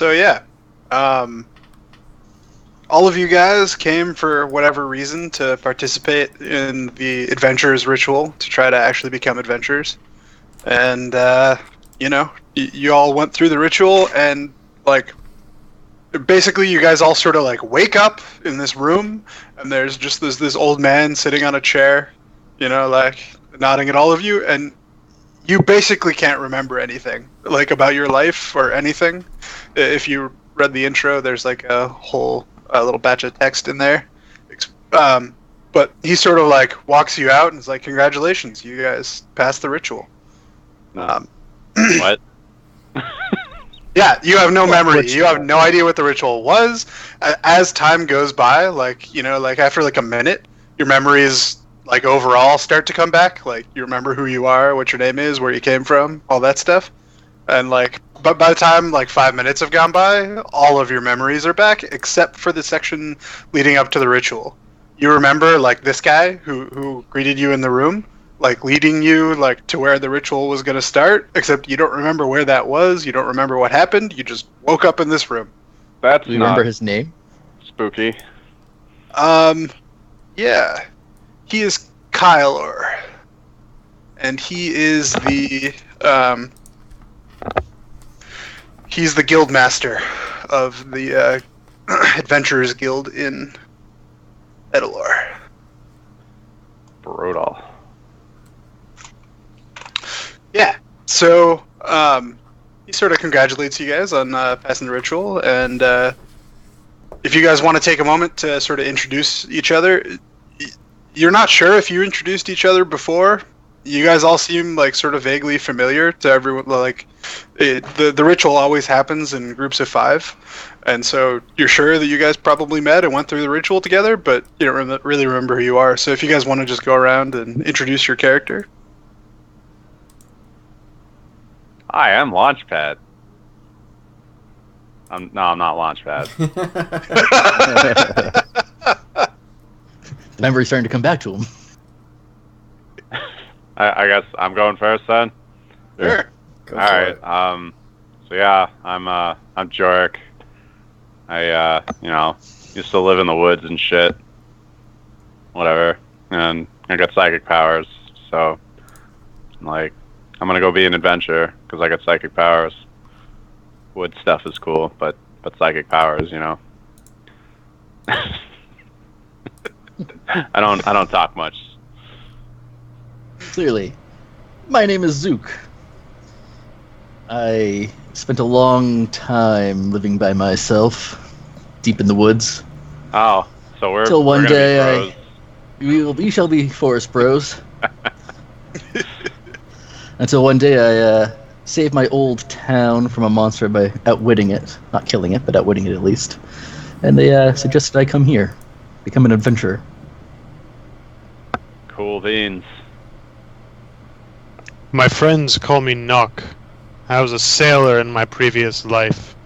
So yeah, um, all of you guys came for whatever reason to participate in the adventurers ritual to try to actually become adventurers, and you all went through the ritual and like basically you guys all sort of like wake up in this room and there's just this old man sitting on a chair, like nodding at all of you, and you basically can't remember anything like about your life or anything. If you read the intro, there's like a whole little batch of text in there. But he sort of like walks you out and is like, "Congratulations, you guys passed the ritual." What? Yeah, you have no memory. You have no idea what the ritual was. As time goes by, like after like a minute, your memories like overall start to come back. Like you remember who you are, what your name is, where you came from, all that stuff. And like, but by the time like 5 minutes have gone by, all of your memories are back except for the section leading up to the ritual. You remember like this guy who greeted you in the room, like leading you like to where the ritual was going to start, except you don't remember where that was. You don't remember what happened. You just woke up in this room. That's Do you remember his name? Spooky. Yeah. He is Kylor. And he is he's the guild master of the Adventurers Guild in Edalor. Brutal. Yeah, so he sort of congratulates you guys on passing the ritual, and if you guys want to take a moment to sort of introduce each other, you're not sure if you introduced each other before. You guys all seem like sort of vaguely familiar to everyone. Like the ritual always happens in groups of 5, and so you're sure that you guys probably met and went through the ritual together, but you don't really remember who you are. So if you guys want to just go around and introduce your character. Hi, I'm Launchpad. I'm not Launchpad. The memory's starting to come back to him. I guess I'm going first then. Sure. Go All for right. it. So yeah, I'm Jorik. I used to live in the woods and shit. Whatever. And I got psychic powers, so like I'm gonna go be an adventurer because I got psychic powers. Wood stuff is cool, but psychic powers, I don't talk much. Clearly. My name is Zook. I spent a long time living by myself, deep in the woods. Oh, so we're Till one we're gonna day be bros. we shall be forest bros. Until one day I saved my old town from a monster by outwitting it. Not killing it, but outwitting it at least. And they suggested I come here, become an adventurer. Cool beans. My friends call me Nock. I was a sailor in my previous life.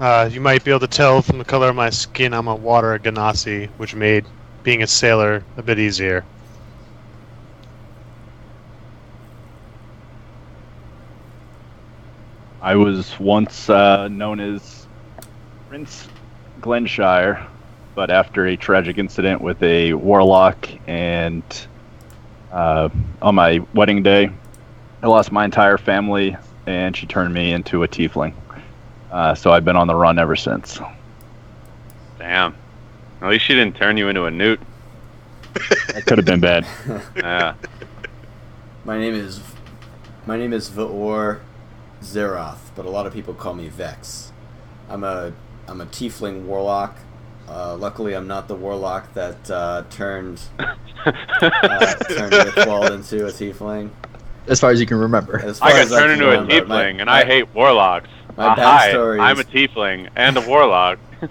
You might be able to tell from the color of my skin I'm a water ganassi, which made being a sailor a bit easier. I was once known as Prince Glenshire, but after a tragic incident with a warlock and on my wedding day, I lost my entire family and she turned me into a tiefling. So I've been on the run ever since. Damn. At least she didn't turn you into a newt. That could have been bad. Yeah. My name is Vaor Zeroth, but a lot of people call me Vex. I'm a tiefling warlock. Luckily, I'm not the warlock that turned Riftwald into a tiefling. As far as you can remember. I got turned into a tiefling, and I hate warlocks. My Hi, backstory I'm a is- tiefling and a warlock. My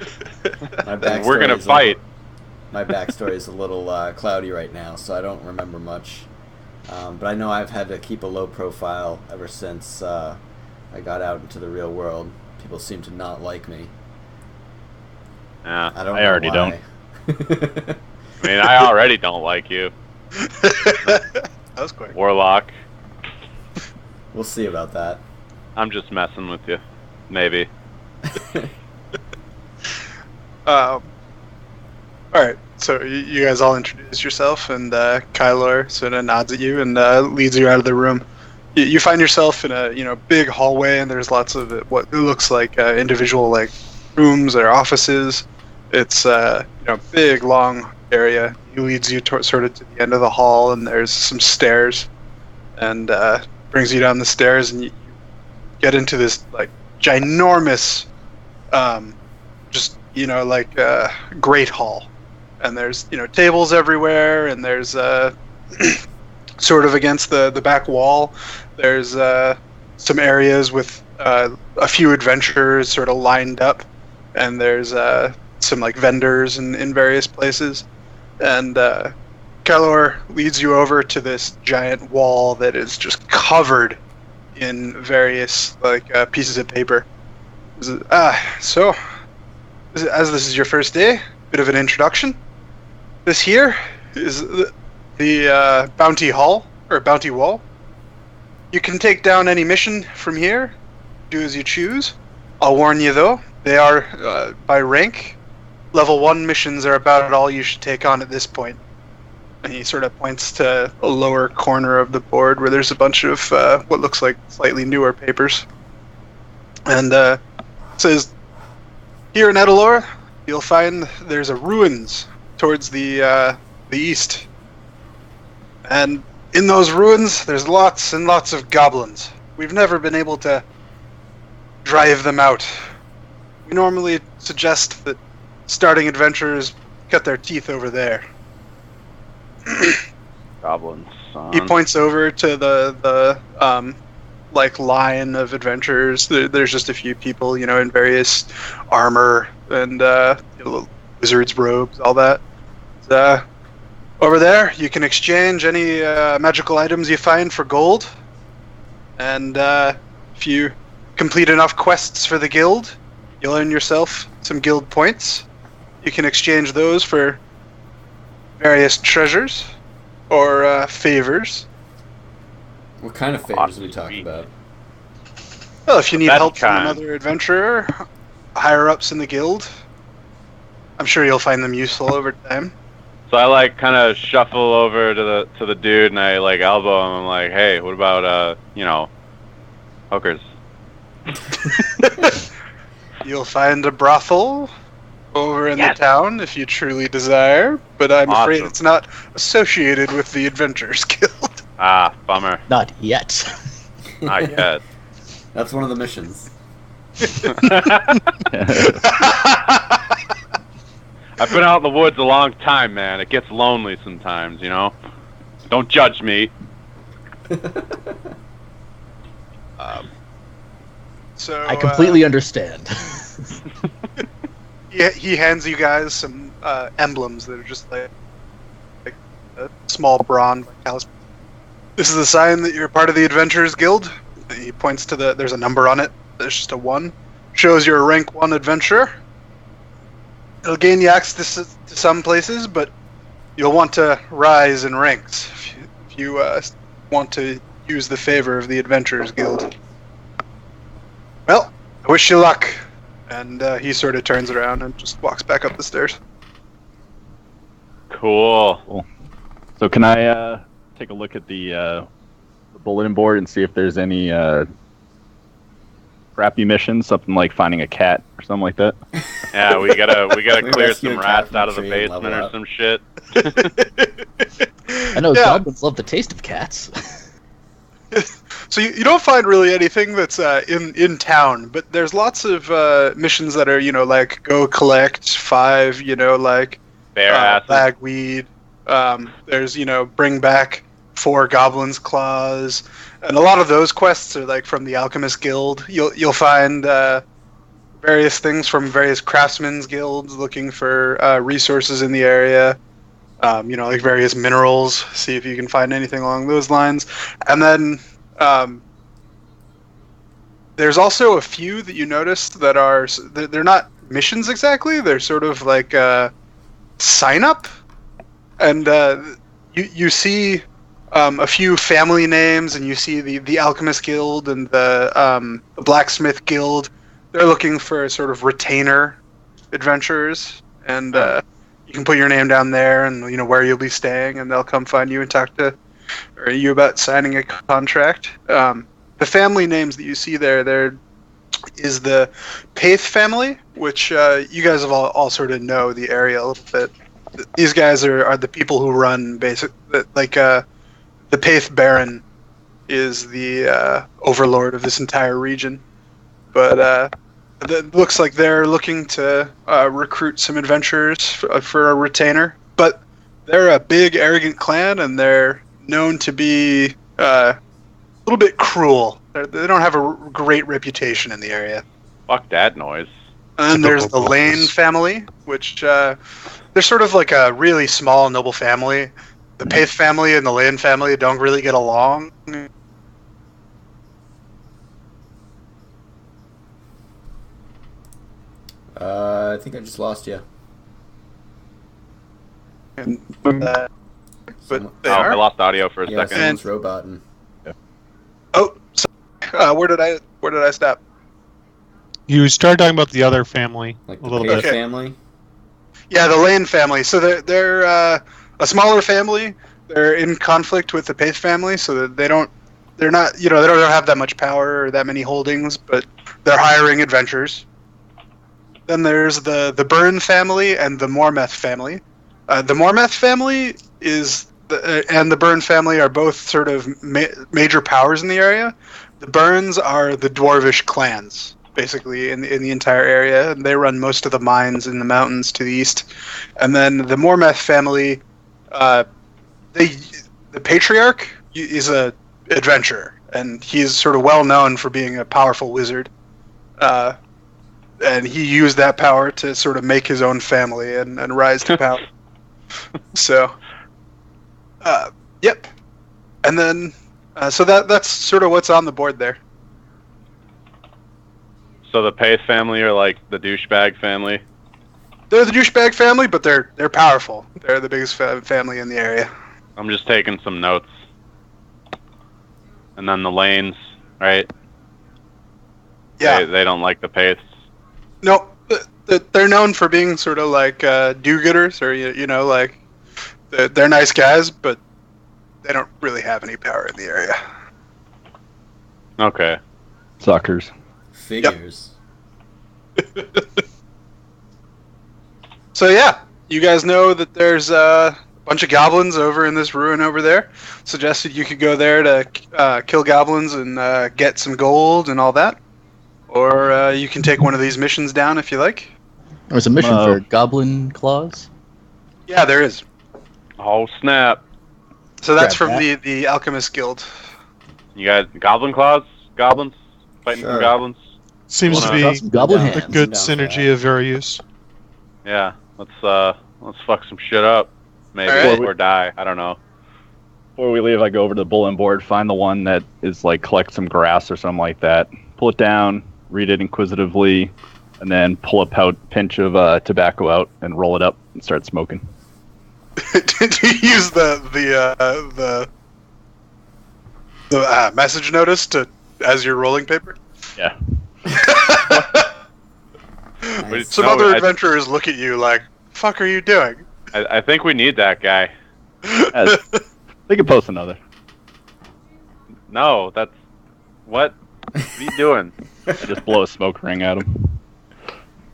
And we're gonna backstory is fight. My backstory is a little cloudy right now, so I don't remember much. But I know I've had to keep a low profile ever since I got out into the real world. People seem to not like me. Yeah, I don't. I know already why. I mean, I already don't like you, That was quick. warlock. We'll see about that. I'm just messing with you. Maybe. All right. So you guys all introduce yourself, and Kyler sort of nods at you and leads you out of the room. You find yourself in a big hallway, and there's lots of what it looks like individual like rooms or offices. It's big long area. He leads you sort of to the end of the hall, and there's some stairs, and brings you down the stairs, and you get into this like ginormous, great hall. And there's tables everywhere, and there's sort of against the back wall, there's some areas with a few adventurers sort of lined up, and there's some like vendors in various places, and Kalor leads you over to this giant wall that is just covered in various like pieces of paper. So as this is your first day, bit of an introduction. This here is the Bounty Hall, or Bounty Wall. You can take down any mission from here, do as you choose. I'll warn you though, they are by rank. Level 1 missions are about all you should take on at this point. And he sort of points to a lower corner of the board where there's a bunch of what looks like slightly newer papers. And says, here in Edelor, you'll find there's a ruins towards the east. And in those ruins, there's lots and lots of goblins. We've never been able to drive them out. We normally suggest that starting adventurers cut their teeth over there. Goblins. He points over to the line of adventurers. There's just a few people, in various armor and wizards' robes, all that. Over there, you can exchange any magical items you find for gold. And if you complete enough quests for the guild, you'll earn yourself some guild points. You can exchange those for various treasures or favors. What kind of favors are we talking about? Well, if you need That help from kind. another adventurer, higher-ups in the guild, I'm sure you'll find them useful over time. So I like kind of shuffle over to the dude, and I like elbow him. I'm like, hey, what about hookers? You'll find a brothel over in the town if you truly desire, but I'm afraid Awesome. it's not associated with the Adventurers Guild. Ah, bummer. Not yet. Not yet. That's one of the missions. I've been out in the woods a long time, man. It gets lonely sometimes, Don't judge me. So I completely understand. he hands you guys some emblems that are just like a small bronze talisman. This is a sign that you're part of the Adventurers Guild. He points to there's a number on it. There's just a 1. Shows you're a rank 1 adventurer. It'll gain you access to some places, but you'll want to rise in ranks if you want to use the favor of the Adventurers Guild. Well, I wish you luck. And he sort of turns around and just walks back up the stairs. Cool. So can I take a look at the bulletin board and see if there's any crappy missions, something like finding a cat or something like that? Yeah, we gotta We clear rescue some a cat rats from out of the the tree and basement level or up. some shit. I know Yeah. goblins love the taste of cats. So you don't find really anything that's in town, but there's lots of missions that are like go collect 5 Bare asses. bagweed. There's bring back 4 goblins' claws, and a lot of those quests are like from the Alchemist Guild. You'll find various things from various craftsmen's guilds looking for resources in the area. Like various minerals. See if you can find anything along those lines, and then. There's also a few that you noticed that are they're not missions exactly. They're sort of like sign up, and you see a few family names, and you see the Alchemist Guild and the Blacksmith Guild. they're looking for sort of retainer adventurers, and you can put your name down there, and where you'll be staying, and they'll come find you and talk to you about signing a contract. The family names that you see there is the Paith family, which you guys have all sort of know the area a little bit. These guys are the people who run the Paith Baron is the overlord of this entire region. But it looks like they're looking to recruit some adventurers for a retainer. But they're a big, arrogant clan, and they're known to be a little bit cruel. They don't have a great reputation in the area. Fuck that noise. And there's the Lane family, which they're sort of like a really small, noble family. The Paith family and the Lane family don't really get along. I think I just lost you. And, but they I are. lost audio for a Yeah, second. someone's roboting. Oh, where did I stop? You started talking about the other family Like a the little Paith bit. Okay. family. Yeah, the Lane family. So they're a smaller family. They're in conflict with the Paith family, so that they don't have that much power or that many holdings, but they're hiring adventurers. Then there's the Byrne family and the Mormeth family. The Mormeth family and the Byrne family are both sort of major powers in the area. The Byrnes are the dwarvish clans, basically, in the entire area, and they run most of the mines in the mountains to the east. And then the Mormeth family, the patriarch is a adventurer, and he's sort of well known for being a powerful wizard. And he used that power to sort of make his own family and rise to power. So, yep. And then, so that's sort of what's on the board there. So the Paith family are like the douchebag family. They're the douchebag family, but they're powerful. They're the biggest family in the area. I'm just taking some notes. And then the Lanes, right? Yeah. They don't like the Paiths. No, they're known for being sort of like do-gooders, or like they're nice guys, but they don't really have any power in the area. Okay. Suckers. Figures. So yeah, you guys know that there's a bunch of goblins over in this ruin over there. Suggested you could go there to kill goblins and get some gold and all that. Or you can take one of these missions down if you like. There's a mission for Goblin Claws. Yeah, there is. Oh, snap. So that's Grab from that. the Alchemist Guild. You got goblin claws? Goblins? Fighting Sure. some goblins? Seems to Wanna- be Got some Goblin Yeah. a hands. good Down for synergy that. of very use. Yeah. Let's fuck some shit up. Maybe. Alright. Or die. I don't know. Before we leave, I go over to the bulletin board, find the one that is like collect some grass or something like that, pull it down, read it inquisitively, and then pull a pinch of tobacco out and roll it up and start smoking. Did you use the message notice as your rolling paper? Yeah. Nice. Some No, other I- adventurers look at you like, "Fuck, are you doing?" I think we need that guy. They could post another. No, that's... What? What are you doing? I just blow a smoke ring at him.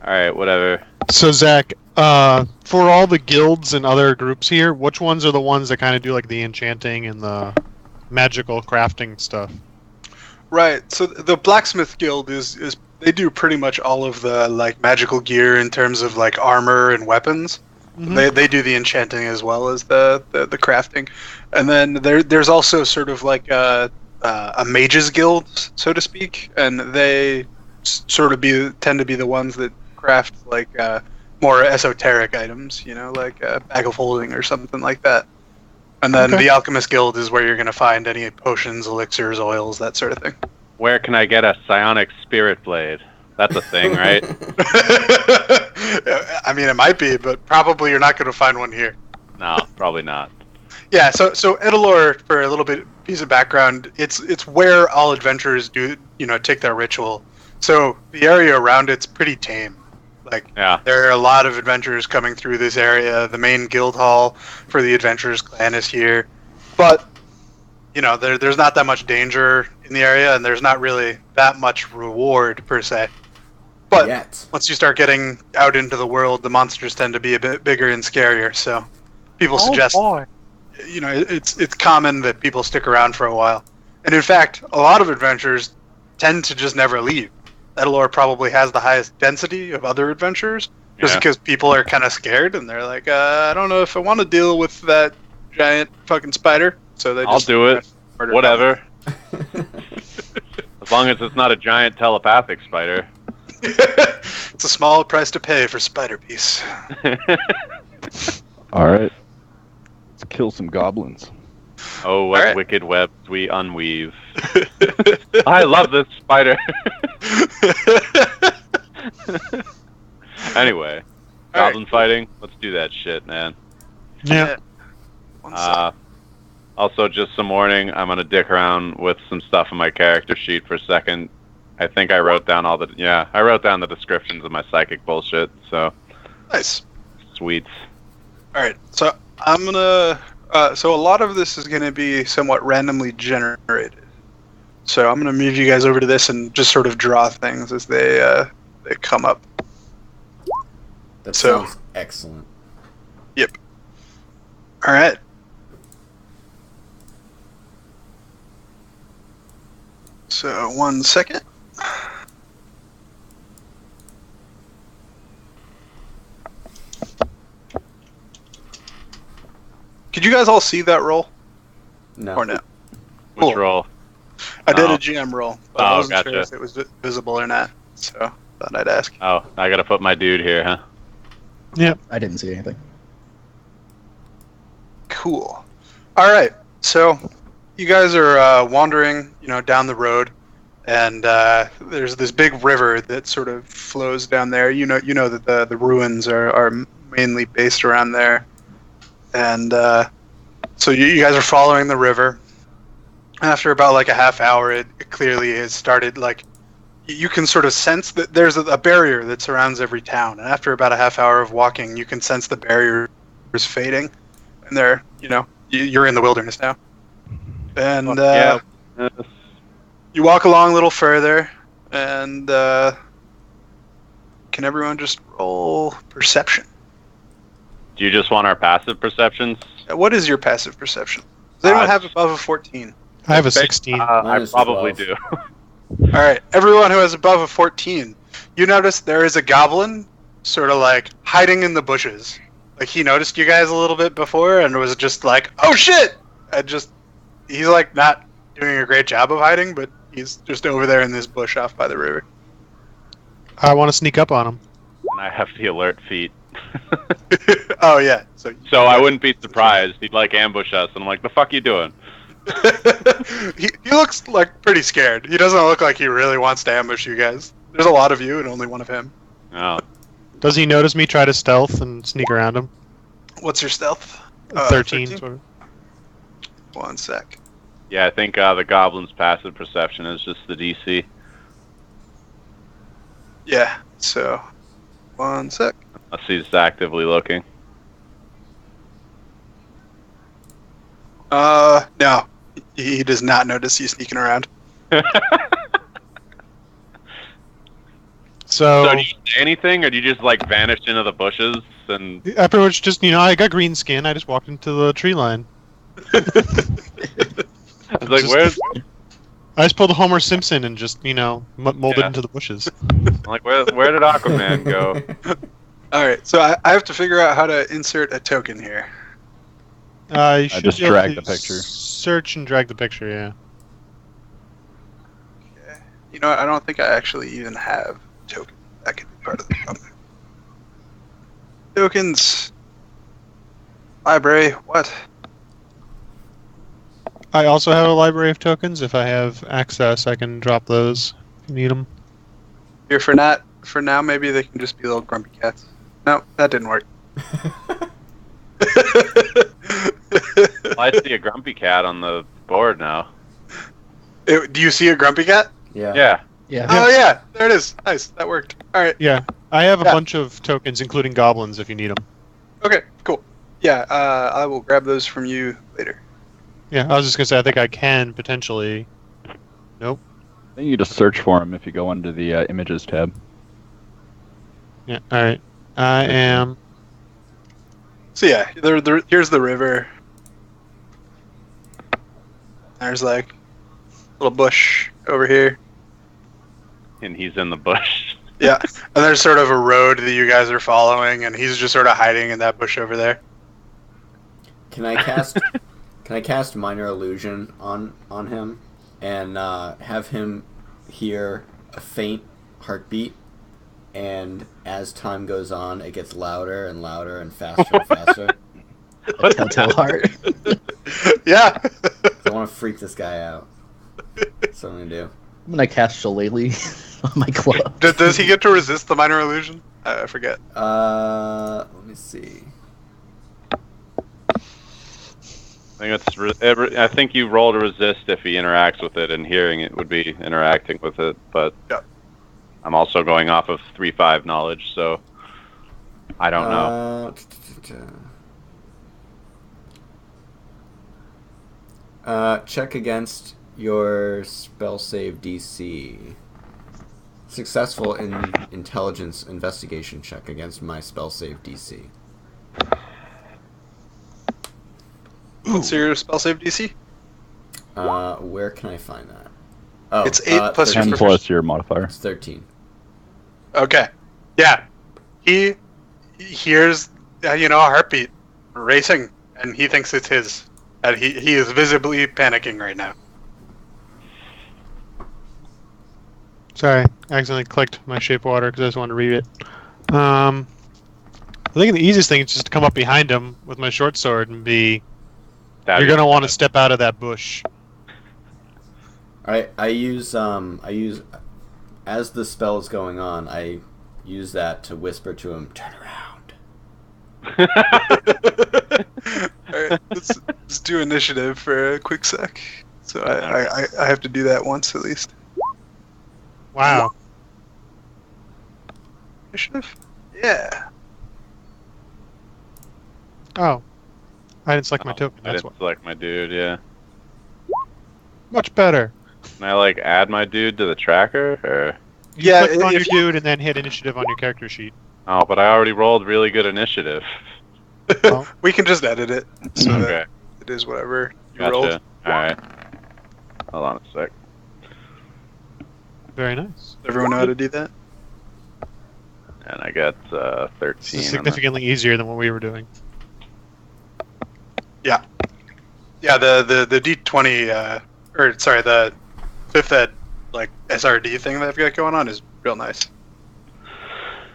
Alright, whatever. So Zach, for all the guilds and other groups here, which ones are the ones that kind of do like the enchanting and the magical crafting stuff? Right. So the Blacksmith Guild is they do pretty much all of the like magical gear in terms of like armor and weapons. Mhm. They do the enchanting as well as the crafting, and then there's also sort of like a mages guild, so to speak, and they sort of tend to be the ones that craft like more esoteric items, like a bag of holding or something like that. And then Okay. the Alchemist Guild is where you're going to find any potions, elixirs, oils, that sort of thing. Where can I get a psionic spirit blade? That's a thing, right? I mean, it might be, but probably you're not going to find one here. No, probably not. Yeah, so Edalor, for a little bit piece of background, it's where all adventurers do take their ritual. So the area around it's pretty tame. Like, Yeah. there are a lot of adventurers coming through this area. The main guild hall for the adventurers clan is here, but there's not that much danger in the area, and there's not really that much reward per se. But Yet. once you start getting out into the world, the monsters tend to be a bit bigger and scarier. So people suggest, it's common that people stick around for a while. And in fact, a lot of adventurers tend to just never leave. Edelor probably has the highest density of other adventurers, just because people are kind of scared and they're like, I don't know if I want to deal with that giant fucking spider. So I'll do it. Whatever. As long as it's not a giant telepathic spider. It's a small price to pay for spider piece. Alright. Let's kill some goblins. Oh, what Alright. wicked webs we unweave. I love this spider. Anyway, goblin fighting. Let's do that shit, man. Yeah. Also, just some warning. I'm gonna dick around with some stuff in my character sheet for a second. I think I wrote down I wrote down the descriptions of my psychic bullshit. So Nice. sweet. All right, so I'm gonna. So a lot of this is gonna be somewhat randomly generated. So I'm gonna move you guys over to this and just sort of draw things as they come up. That So- sounds excellent. All right. So 1 second. Could you guys all see that roll No. or no? Which Cool. roll? I did Oh. a GM roll, but I Oh, wasn't sure gotcha. if it was visible or not. So thought I'd ask. Oh, I gotta put my dude here, huh? I didn't see anything. Cool. All right. So you guys are wandering, down the road, and there's this big river that sort of flows down there. You know that the ruins are mainly based around there, and so you guys are following the river. After about like a half hour, it clearly has started like you can sort of sense that there's a barrier that surrounds every town, and after about a half hour of walking, you can sense the barrier is fading, and you're in the wilderness now. And Yeah. you walk along a little further, and can everyone just roll perception? Do you just want our passive perceptions? What is your passive perception? Does anyone have above a 14? I have a 16. I Minus probably 12. do. All right, everyone who has above a 14, you notice there is a goblin sort of like hiding in the bushes. Like he noticed you guys a little bit before and was just like, "Oh shit!" He's like not doing a great job of hiding, but he's just over there in this bush off by the river. I want to sneak up on him. And I have the alert feat. Oh yeah, So I wouldn't be surprised. He'd like ambush us, and I'm like, the fuck you doing? he looks like pretty scared. He doesn't look like he really wants to ambush you guys. There's a lot of you and only one of him. Oh, Does he notice me try to stealth and sneak around him? What's your stealth? 13. Sort of. 1 sec. yeah, I think the goblin's passive perception is just the DC. Yeah. So 1 sec. Unless he's actively looking. No. He does not notice you sneaking around. So So do you say anything, or do you just like vanish into the bushes and? I pretty much just, I got green skin. I just walked into the tree line. I was like, Just- where's? I just pulled a Homer Simpson and just, molded Yeah. into the bushes. I'm like, where did Aquaman go? All right. So I have to figure out how to insert a token here. You should just be able drag to the picture. Search and drag the picture, yeah. Okay. You know what? I don't think I actually even have a token. That could be part of the problem. Tokens. Library. What? I also have a library of tokens. If I have access, I can drop those if you need them. Here for now, maybe they can just be little grumpy cats. No, that didn't work. Well, I see a grumpy cat on the board now. Do you see a grumpy cat? Yeah. Yeah. Yeah. Oh yeah, there it is. Nice, that worked. All right. Yeah, I have a Yeah. bunch of tokens, including goblins, if you need them. Okay, cool. Yeah, I will grab those from you later. Yeah, I was just gonna say I think I can potentially. Nope. I think you just search for them if you go under the images tab. Yeah. All right. I am. So yeah, here's the river. There's like a little bush over here. And he's in the bush. Yeah, and there's sort of a road that you guys are following, and he's just sort of hiding in that bush over there. Can I cast minor illusion on him and have him hear a faint heartbeat, and as time goes on it gets louder and louder and faster and faster. A telltale heart. Yeah. I want to freak this guy out. That's what I'm gonna do. I'm gonna cast Shillelagh on my club. Does he get to resist the minor illusion? I forget. Let me see. I think you roll to resist if he interacts with it, and hearing it would be interacting with it. But Yeah. I'm also going off of 3/5 knowledge, so I don't know. Check against your spell save DC. Successful in intelligence investigation check against my spell save DC. What's your spell save DC? Where can I find that? Oh, It's 8 plus your 10 13. plus your modifier. It's 13. Okay. Yeah. He hears, a heartbeat racing, and he thinks it's his. And he is visibly panicking right now. Sorry, I accidentally clicked my shape water because I just wanted to read it. I think the easiest thing is just to come up behind him with my short sword and be. You're gonna want to step out of that bush. I use as the spell is going on, I use that to whisper to him, "Turn around." Alright, let's do initiative for a quick sec. So I have to do that once at least. Wow. Initiative? Yeah. Oh, I didn't select my token. I That's didn't what. select my dude, yeah. Much better. Can I, add my dude to the tracker? Or... You Yeah, click on your if- dude and then hit initiative on your character sheet. Oh, but I already rolled really good initiative. Well. We can just edit it so Okay, that it is whatever you rolled. gotcha. Alright. Hold on a sec. Very nice. Does everyone know how to do that? And I got 13. This is on that. significantly easier than what we were doing. Yeah, the D20 the 5th ed SRD thing that I've got going on is real nice.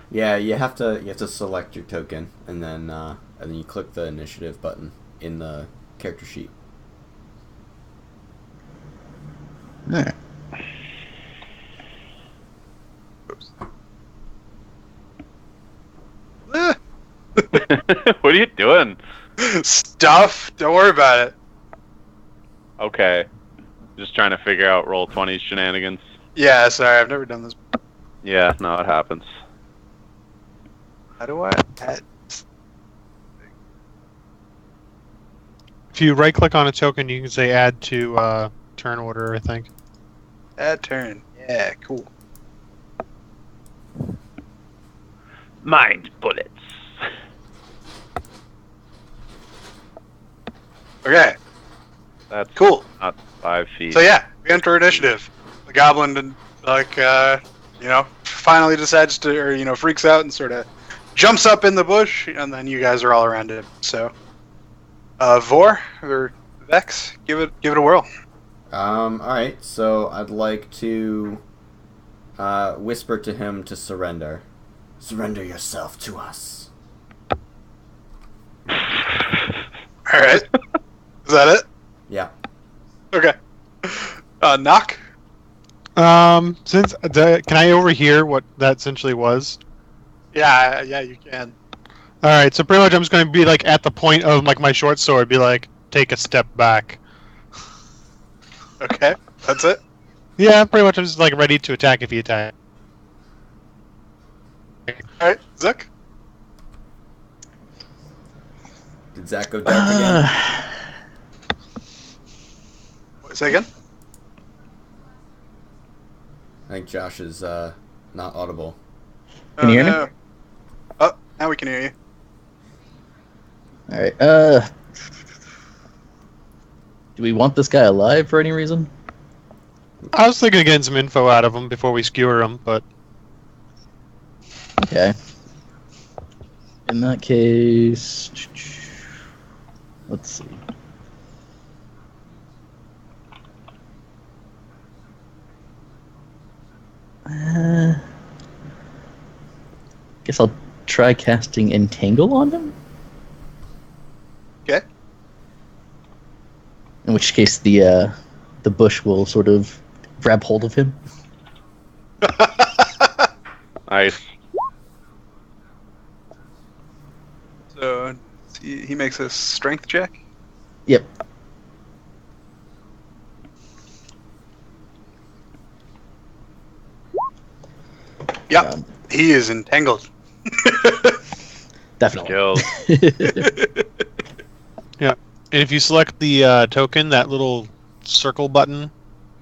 Yeah, you have to select your token and then you click the initiative button in the character sheet. Alright. Oops. Ah, What are you doing? stuff. Don't worry about it. Okay. Just trying to figure out roll 20 shenanigans. Yeah, sorry, I've never done this. Yeah, no, it happens. How do I add? If you right click on a token, you can say add to turn order, I think. Add turn. Yeah, cool. Mind bullets. Okay, That's cool. not 5 feet. So yeah, we enter initiative. The goblin, finally decides to, or freaks out and sort of jumps up in the bush, and then you guys are all around him. So, Vor or Vex, give it a whirl. All right. So I'd like to whisper to him to surrender. Surrender yourself to us. All right, is that it? Yeah. Okay. Knock. Can I overhear what that essentially was? Yeah, you can. All right, so pretty much I'm just going to be at the point of my short sword, be take a step back. Okay, that's it. Yeah, pretty much. I'm just like ready to attack if he attacks. Alright, Zuck? Did Zach go dark again? Say again? I think Josh is not audible. Can you hear me? No. Oh, now we can hear you. All right. Do we want this guy alive for any reason? I was thinking of getting some info out of him before we skewer him, but Okay. In that case, let's see. Guess I'll try casting Entangle on him. Okay. In which case, the bush will sort of grab hold of him. Nice. So he makes a strength check. Yep. Yep. He is entangled. Definitely. Kills. and if you select the token, that little circle button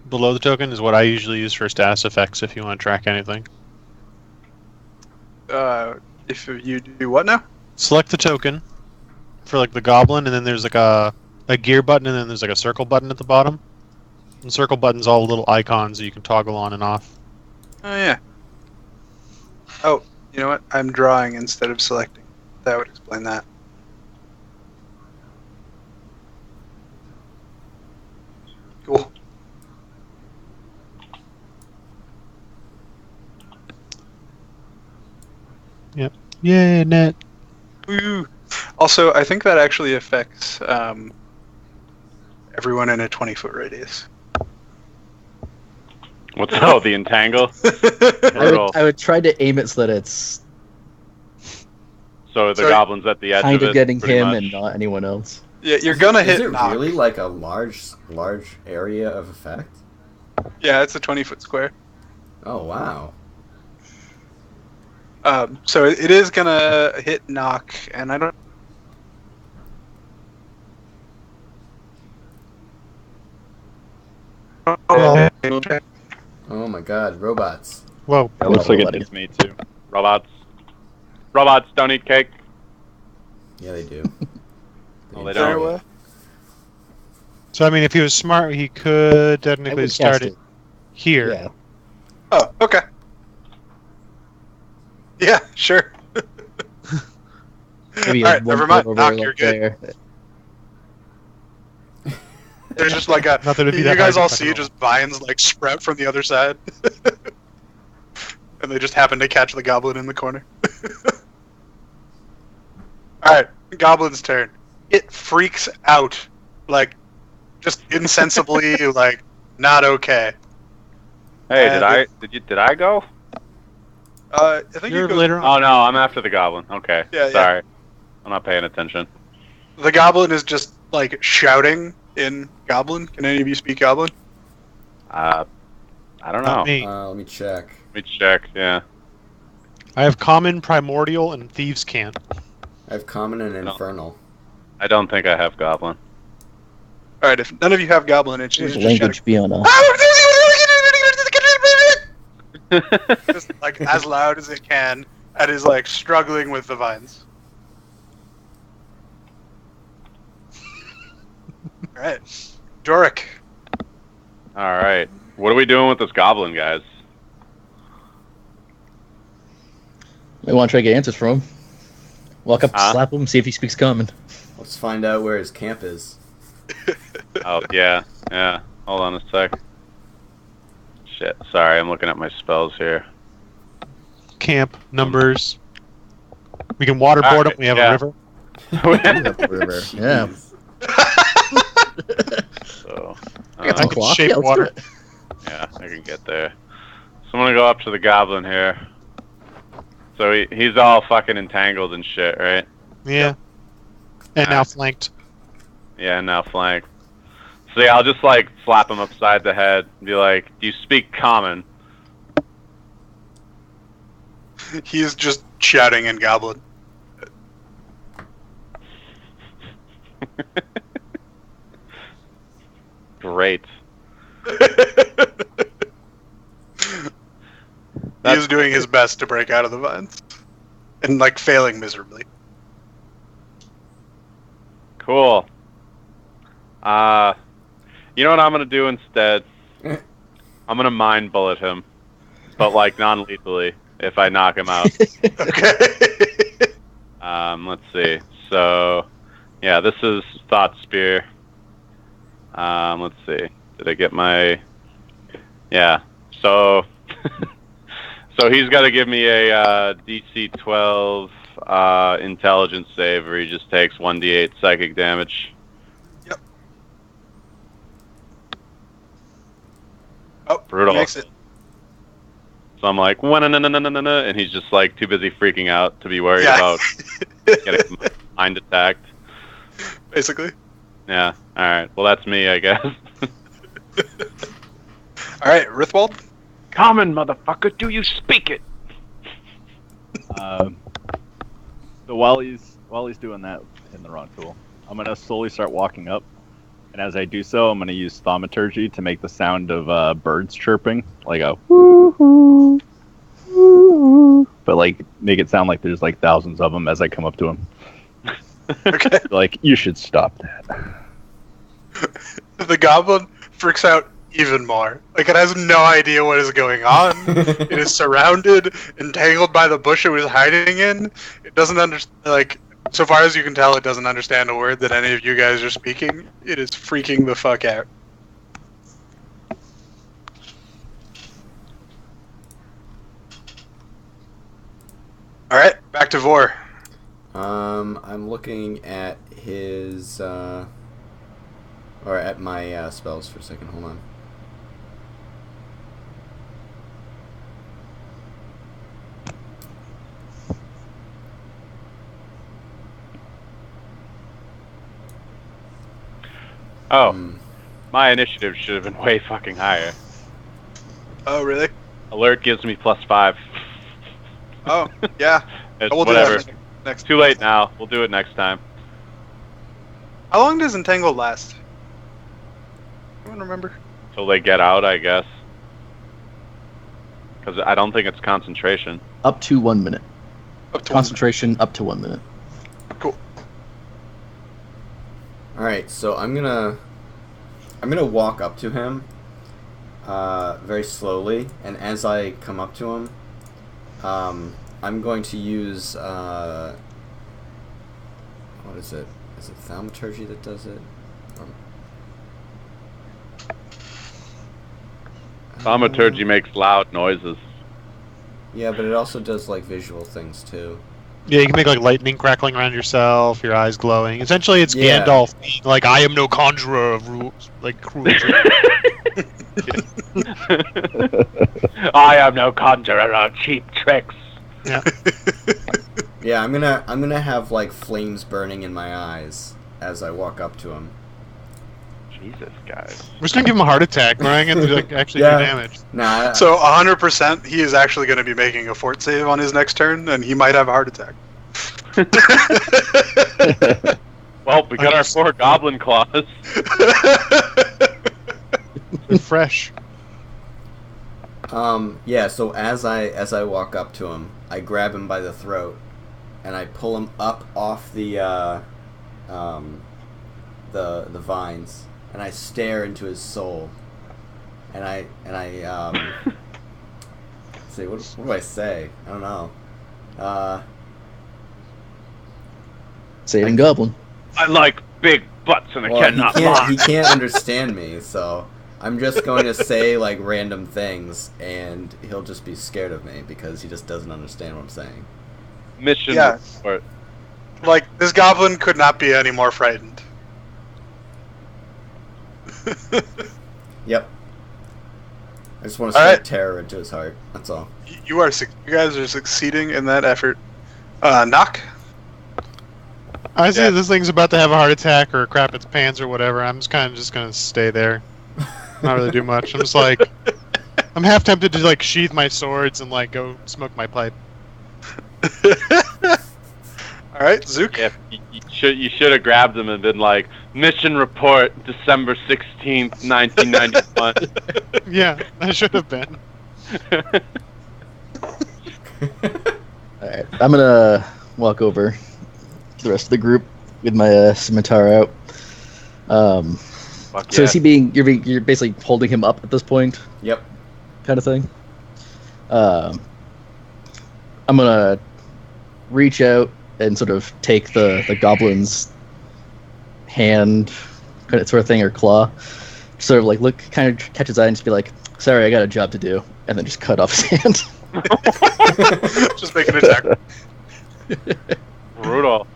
below the token is what I usually use for status effects. If you want to track anything, If you do what now? select the token for like the goblin, and then there's like a gear button, and then there's like a circle button at the bottom. And circle button's all little icons that you can toggle on and off. Oh, yeah. Oh, you know what? I'm drawing instead of selecting. That would explain that. Cool. Yeah, net. Woo. Also, I think that actually affects everyone in a 20-foot radius. What's the entangle? I would try to aim it so that it's So the So- goblins at the edge kind of of it, getting pretty him much. and not anyone else. Yeah, you're gonna Is hit it knock. really like a large area of effect? Yeah, it's a 20-foot square. Oh wow. So it is gonna hit knock, and I don't. Oh my god, robots. Whoa. It looks like it Buddy. hits me too. Robots. Robots don't eat cake. Yeah, they do. Well, they Very don't. well. So I mean, if he was smart, he could I technically would start cast it it. here. Yeah. Oh, okay. Yeah, sure. Maybe Alright, one never mind. foot Knock, over, you're like, good. there. There's just like a. Not that it'd be You that guys hard all to see fucking just vines like sprout from the other side, and they just happen to catch the goblin in the corner. All right, goblin's turn. It freaks out, like just insensibly, like not okay. Hey, And did I go? I think You're you go, later on. Oh no, I'm after the goblin. Okay. Yeah, yeah. Sorry. I'm not paying attention. the goblin is just like shouting in goblin. Can any of you speak goblin? I don't know. Not me. Let me check. Let me check. Yeah. I have common, primordial, and thieves' cant. I have common and No. infernal. I don't think I have goblin. All right, if none of you have goblin, it's Where's just language be on a just like as loud as it can, and is like struggling with the vines. All right, Doric. All right. What are we doing with this goblin, guys? I want to try to get answers from him. Walk up, Huh? slap him, see if he speaks common. Let's find out where his camp is. Oh yeah, yeah. Hold on a sec. Shit. Sorry, I'm looking at my spells here. Camp, numbers. We can waterboard Alright, him. We have yeah. a river. River. Yeah. So, I Some can clock? shape Yeah, let's water. do it. yeah, I can get there. So I'm gonna go up to the goblin here. So he's all fucking entangled and shit, right? Yeah. And now flanked. Yeah, now flanked. So yeah, I'll just like slap him upside the head and be like, "Do you speak common?" He's just shouting in Goblin. Great. He is doing his best to break out of the vines. And, like, failing miserably. Cool. You know what I'm gonna do instead? I'm gonna mind bullet him, but like non-lethally if I knock him out. Okay. Let's see. So, yeah, this is Thought Spear. Let's see. Did I get my? Yeah. So, so he's got to give me a DC 12 intelligence save, where he just takes 1d8 psychic damage. Yep. Oh, Brutal. Makes it. So I'm like, and he's just like too busy freaking out to be worried about getting mind attacked. Basically. Yeah. All right. Well, that's me, I guess. All right, Rithwald. Common, motherfucker. Do you speak it? So while he's doing that in the wrong tool, I'm gonna slowly start walking up, and as I do so, I'm gonna use thaumaturgy to make the sound of birds chirping, like a woo-hoo, woo-hoo, but like make it sound like there's like thousands of them as I come up to him. Okay. Like, you should stop that. The goblin freaks out even more. Like, it has no idea what is going on. It is surrounded, entangled by the bush it was hiding in. It doesn't understand, like, so far as you can tell, it doesn't understand a word that any of you guys are speaking. It is freaking the fuck out. Alright, back to Vor. I'm looking at his, or at my spells for a second. Hold on. Oh, my initiative should have been way fucking higher. Oh, really? Alert gives me +5. Oh, yeah. It's We'll do whatever. that next. Too late now. We'll do it next time. How long does Entangled last? Anyone remember? Till they get out, I guess. Because I don't think it's concentration. Up to 1 minute. Up to Concentration up to 1 minute. Cool. All right, so I'm gonna walk up to him, very slowly, and as I come up to him, I'm going to use what is it? Is it thaumaturgy that does it? Thaumaturgy makes loud noises. Yeah, but it also does like visual things too. Yeah, you can make like lightning crackling around yourself, your eyes glowing. Essentially, it's Yeah. Gandalf being like, "I am no conjurer of like cruelty." I am no conjurer of cheap tricks. Yeah. Yeah, I'm gonna have like flames burning in my eyes as I walk up to him. Jesus, guys. We're just gonna give him a heart attack. We're not gonna like, actually Yeah. do damage. Nah. So 100%, he is actually going to be making a fort save on his next turn, and he might have a heart attack. Well, we got our 4 goblin claws. They're fresh. Yeah. So as I walk up to him, I grab him by the throat, and I pull him up off the vines, and I stare into his soul, and I say, what do I say? I don't know. Say it in Goblin. I like big butts and I Well, cannot he lie. can't understand me, so I'm just going to say like random things, and he'll just be scared of me because he just doesn't understand what I'm saying. Mission Yeah. report. Like, this goblin could not be any more frightened. Yep. I just want to All strike right. terror into his heart. That's all. You guys are succeeding in that effort. Knock. I see Yeah. this thing's about to have a heart attack or crap its pants or whatever. I'm just gonna stay there. Not really do much. I'm just like, I'm half tempted to like sheath my swords and like go smoke my pipe. All right, Zook. Yeah, you should have grabbed him and been like, mission report, December 16th, 1991. Yeah, I should have been. Alright, I'm gonna walk over to the rest of the group with my scimitar out. Fuck So yeah. is he you're basically holding him up at this point, Yep. kind of thing? I'm gonna reach out and sort of take the goblin's hand, kind of sort of thing, or claw. Sort of like look, kind of catch his eye and just be like, "Sorry, I got a job to do," and then just cut off his hand. Just make an attack. Brutal.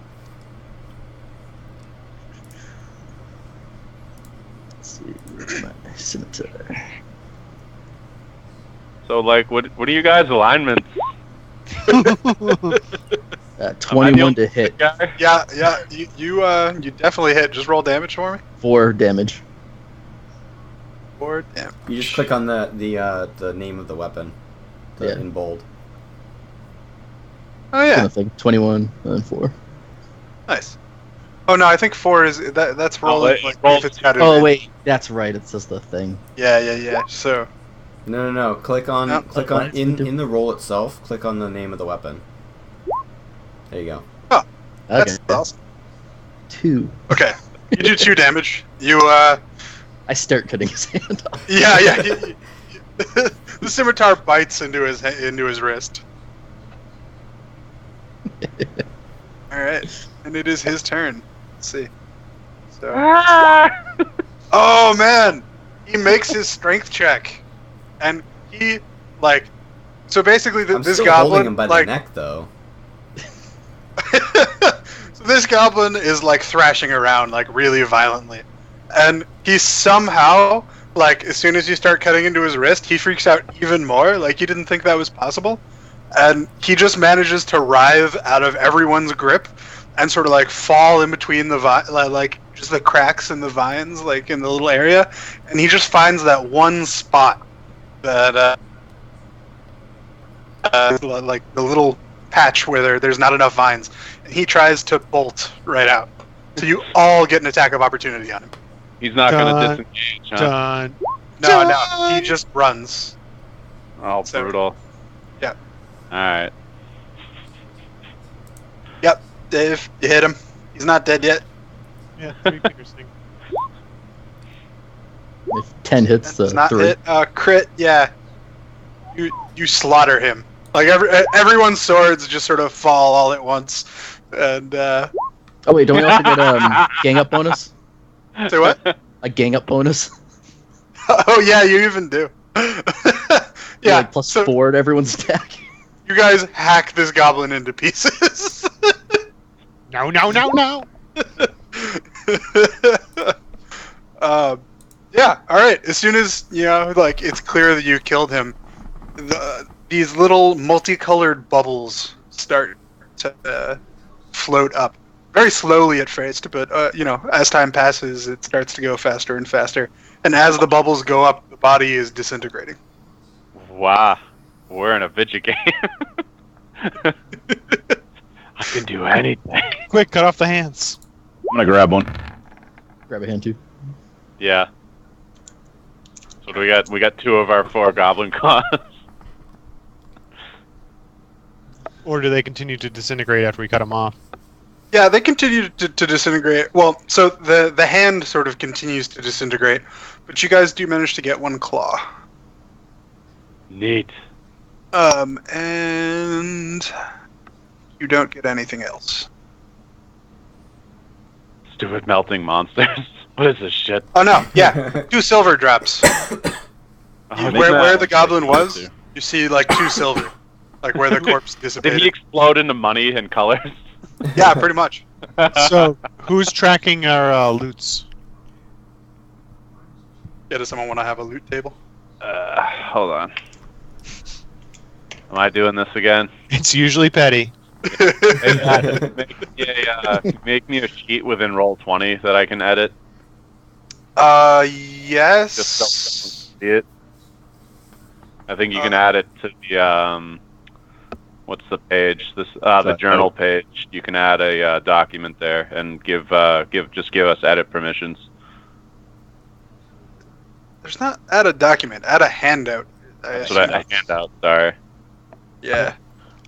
Let's see, where's my scimitar? So, like, what are you guys' alignments? 21 to hit, Guy? Yeah, you definitely hit. Just roll damage for me. 4 damage. 4 damage. You just click on the name of the weapon, Yeah. in bold. Oh yeah, Nothing. 21 and 4. nice. Oh no, I think 4 is that's rolling wait, like roll if it's got it. Oh wait, that's right. It's just the thing. Yeah. So No. Click on No, click what on does it do? in the roll itself. Click on the name of the weapon. There you go. that's Okay. awesome. 2. Okay, you do 2 damage. You I start cutting his hand off. yeah. The scimitar bites into his wrist. All right, and it is his turn. Let's see. So. Oh man, he makes his strength check, and he like. So basically, I'm this still goblin holding him by like. the neck, though. So this goblin is like thrashing around like really violently, and he somehow like as soon as you start cutting into his wrist, he freaks out even more. Like he didn't think that was possible, and he just manages to writhe out of everyone's grip and sort of like fall in between the like just the cracks in the vines, like in the little area, and he just finds that one spot that like the little patch where there's not enough vines, and he tries to bolt right out. So you all get an attack of opportunity on him. He's not going Done. to disengage, huh? Done. No, he just runs. Oh, So- brutal. Yeah. Alright. Yep, Dave, you hit him. He's not dead yet. Yeah, 3 piercing. If 10 hits, Does not 3. hit. Crit, yeah. You slaughter him. Like everyone's swords just sort of fall all at once, and Oh wait, don't we also get gang up bonus? say what? A gang up bonus? Oh yeah, you even do. Yeah, Like plus so 4 to everyone's attack. you guys hack this goblin into pieces. No. Yeah. All right. As soon as like it's clear that you killed him, these little multicolored bubbles start to float up, very slowly at first, but as time passes, it starts to go faster and faster. And as the bubbles go up, the body is disintegrating. Wow. We're in a video game. I can do anything. Quick, cut off the hands. I'm gonna grab one. Grab a hand too. Yeah. So we got 2 of our 4 goblin claws. Or do they continue to disintegrate after we cut them off? Yeah, they continue to disintegrate. Well, so the hand sort of continues to disintegrate, but you guys do manage to get 1 claw. Neat. And you don't get anything else. Stupid melting monsters. What is this shit? Oh no, yeah, 2 silver drops. Oh, Where the goblin was, you see like 2 silver, like where the corpse Did dissipated. he explode into money and colors? Yeah, pretty much. So, who's tracking our loots? Yeah, does someone want to have a loot table? Hold on. Am I doing this again? It's usually Petty. Make me a sheet within Roll20 that I can edit. Yes. Just so someone can see it. I think you can add it to the what's the page? The journal page. You can add a document there and give us edit permissions. There's not add a document. Add a handout. That's what I hand out. Sorry. Yeah.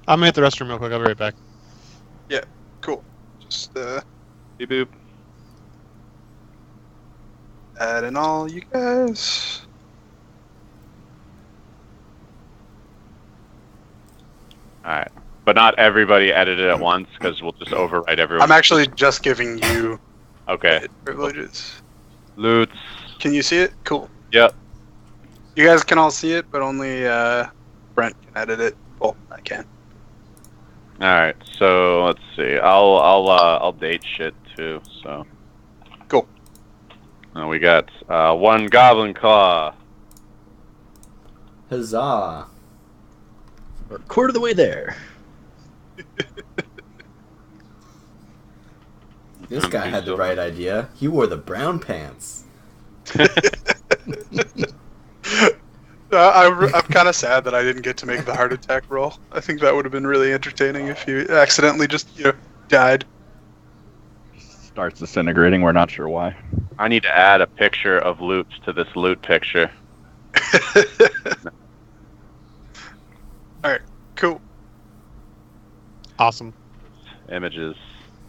I'm gonna hit the restroom real quick. I'll be right back. Yeah. Cool. Just Beep boop. add in all you guys. Alright. But not everybody edit it at once, because we'll just overwrite everyone. I'm actually just giving you Okay. privileges. Loots. Can you see it? Cool. Yep. You guys can all see it, but only Brent can edit it. Well, I can. Alright, so let's see. I'll date shit too, so. Cool. We got 1 Goblin Claw. Huzzah! We're a quarter of the way there. This guy had the right idea. He wore the brown pants. I'm kind of sad that I didn't get to make the heart attack roll. I think that would have been really entertaining if you accidentally just, died. Starts disintegrating. We're not sure why. I need to add a picture of loot to this loot picture. Alright, cool. Awesome. Images.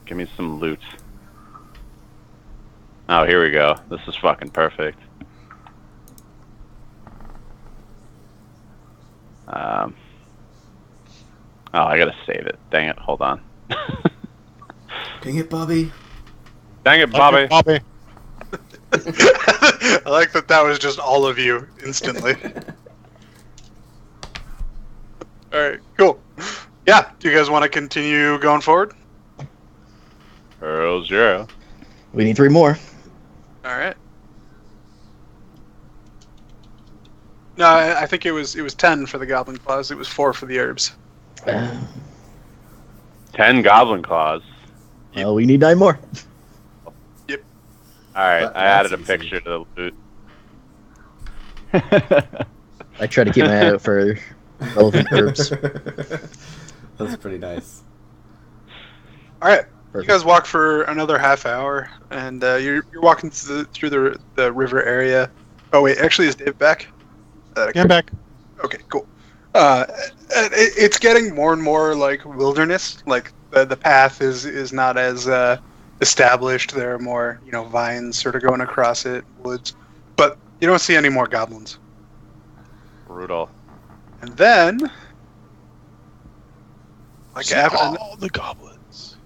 Give me some loot. Oh, here we go. This is fucking perfect. Oh, I gotta save it. Dang it, hold on. Dang it, Bobby. Dang it, Bobby. Bobby. I like that was just all of you instantly. Alright, cool. Yeah, do you guys want to continue going forward? Earl Zero. We need 3 more. Alright. No, I think it was 10 for the Goblin Claws, it was 4 for the herbs. 10 Goblin Claws. Well, we need 9 more. Alright, I added a picture to the loot. I try to keep my eye out for relevant herbs. That's pretty nice. Alright, you Perfect. guys walk for another half hour, and you're walking through the river area. Oh wait, actually is Dave back? Yeah, I'm back. Okay, cool. It's getting more and more like wilderness. Like the path is not as established. There are more vines sort of going across it, woods, but you don't see any more goblins. Brutal. And then, like all the goblins.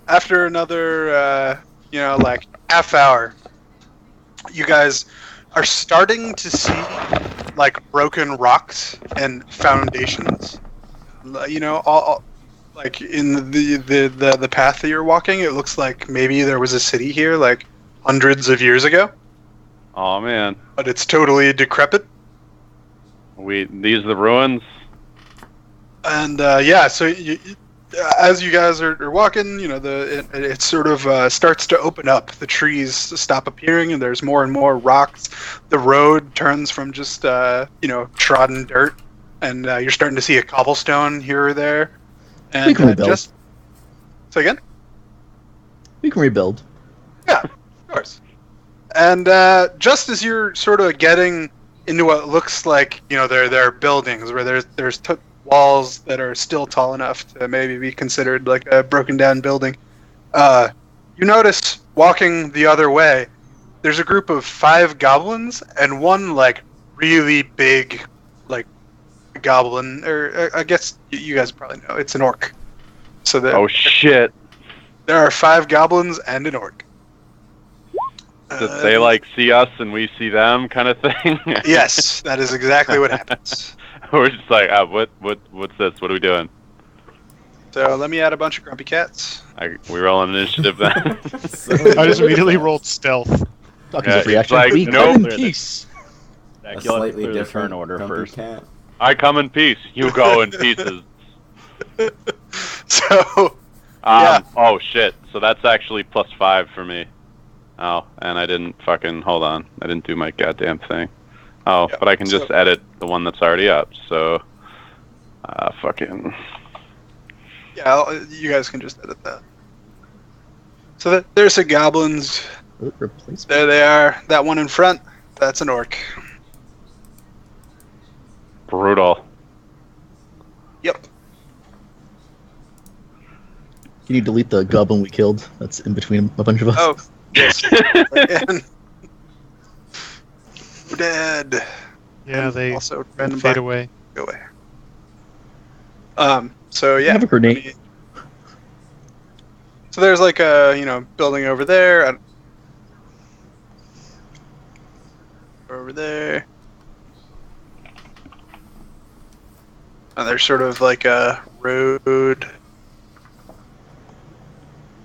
after another like half hour, you guys are starting to see like broken rocks and foundations. All like in the path that you're walking, it looks like maybe there was a city here like hundreds of years ago, Oh man. but it's totally decrepit. These are the ruins. And so as you guys are walking, it sort of starts to open up. The trees stop appearing, and there's more and more rocks. The road turns from just trodden dirt, and you're starting to see a cobblestone here or there. And We can rebuild. Say again? We can rebuild. Yeah, of course. And just as you're sort of getting into what looks like there are buildings where there's walls that are still tall enough to maybe be considered like a broken down building, you notice walking the other way there's a group of 5 goblins and one like really big like goblin, or I guess you guys probably know it's an orc. So Oh shit. there are 5 goblins and an orc. Did they like see us and we see them kind of thing? Yes, that is exactly what happens. We're just like, what's this? What are we doing? So let me add a bunch of grumpy cats. We roll an initiative then. I just immediately rolled stealth. Talking Yeah, to free it's action. like, we no. come in peace. Zach, A you'll have to slightly clear the different turn order grumpy first. cat. I come in peace. You go in pieces. So, yeah. Oh shit. So that's actually +5 for me. Oh, and I didn't fucking hold on. I didn't do my goddamn thing. Oh, Yeah, but I can just edit the one that's already up. So, fucking. Yeah, you guys can just edit that. So there's the goblins. Replacement. There they are. That one in front, that's an orc. Brutal. Yep. Can you delete the goblin we killed? That's in between a bunch of us. Oh, yes. Again. We're dead. Yeah, And they also random fade black away. go away. So yeah. I have a grenade. I mean, so there's like a building over there. Over there. And there's sort of like a road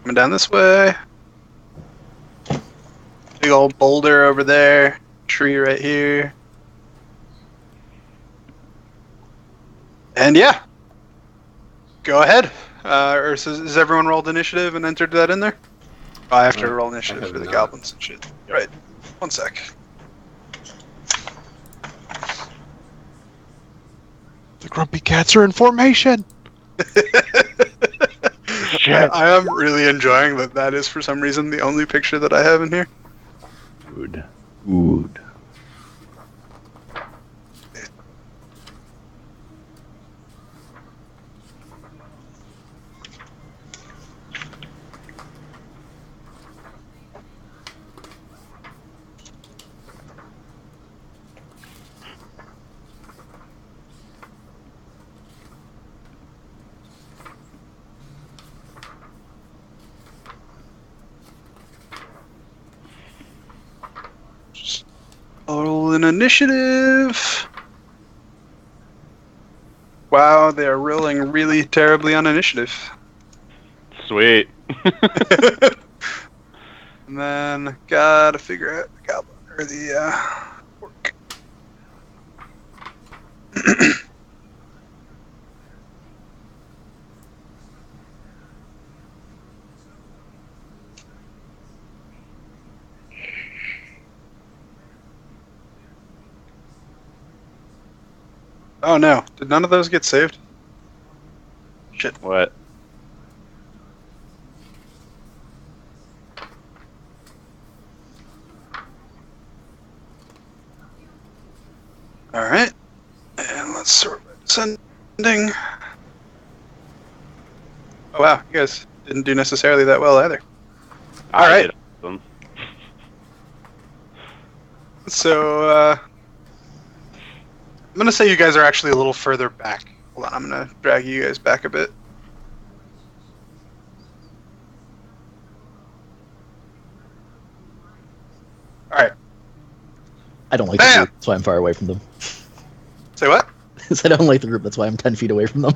coming down this way. Big old boulder over there. Tree right here. And yeah. Go ahead. Or has everyone rolled initiative and entered that in there? Oh, I have to roll initiative have for the not. goblins and shit. Right. 1 sec. The grumpy cats are in formation. I am really enjoying that. That is for some reason the only picture that I have in here. Good. Good. Roll an initiative. Wow, they are rolling really terribly on initiative. Sweet. And then gotta figure out the goblin or the orc. Oh no! Did none of those get saved? Shit. What? All right, and let's sort by descending. Oh wow, you guys didn't do necessarily that well either. All right. Awesome. So I'm gonna say you guys are actually a little further back. Hold on, I'm gonna drag you guys back a bit. All right. I don't like the Bam! group, that's why I'm far away from them. Say what? I don't like the group, that's why I'm 10 feet away from them.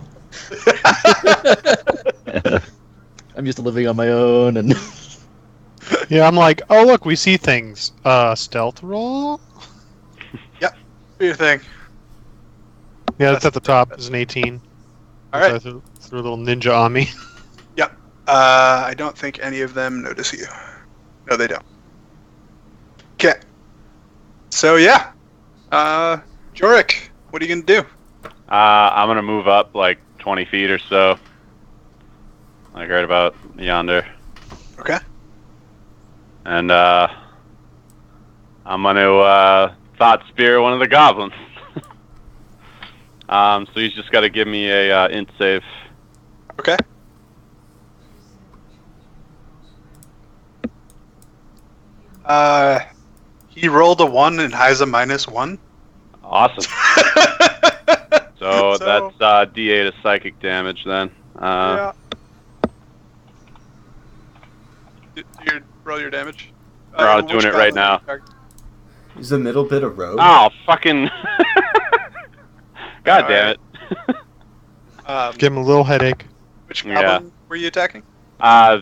I'm used to living on my own, and Yeah, I'm like, oh look, we see things. Stealth roll? Do your thing. Yeah, that's at the top. It's an 18. All So I right. threw a little ninja on me. I don't think any of them notice you. No, they don't. Okay. So yeah. Jorik, what are you gonna do? I'm gonna move up like 20 feet or so. Like right about yonder. Okay. And I'm gonna thought spear one of the goblins. So he's just gotta give me a int save. Okay. He rolled a 1 and has a -1. Awesome. So So- that's D8 of psychic damage then. Yeah. Roll your damage. We're doing which it right goblin now. are you targeting? Is the middle bit a road? Oh, fucking. God damn it. Give him a little headache. Which Yeah. goblin were you attacking? I'll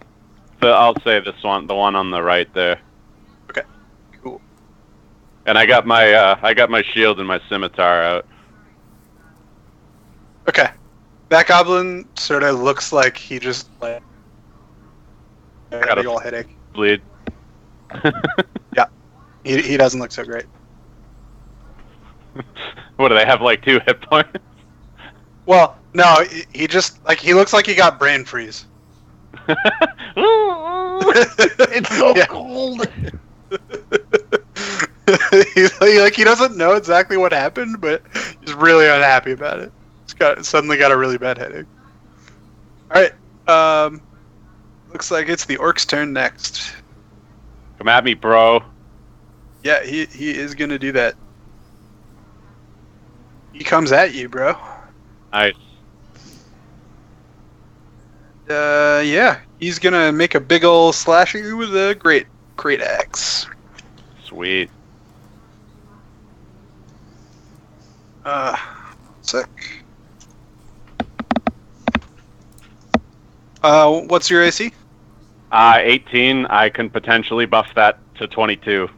say this one, the one on the right there. Cool. And I got my shield and my scimitar out. Okay. That goblin sort of looks like he just like got Got a a- big ol' headache. Bleed. He doesn't look so great. What do they have? Like 2 hit points? Well, no, he just like he looks like he got brain freeze. It's so Yeah. cold. He doesn't know exactly what happened, but he's really unhappy about it. Suddenly got a really bad headache. All right, looks like it's the orc's turn next. Come at me, bro. Yeah, he is gonna do that. He comes at you, bro. Nice. Yeah, he's gonna make a big ol' slash at you with a great axe. Sweet. Sec. What's your AC? 18. I can potentially buff that to 22.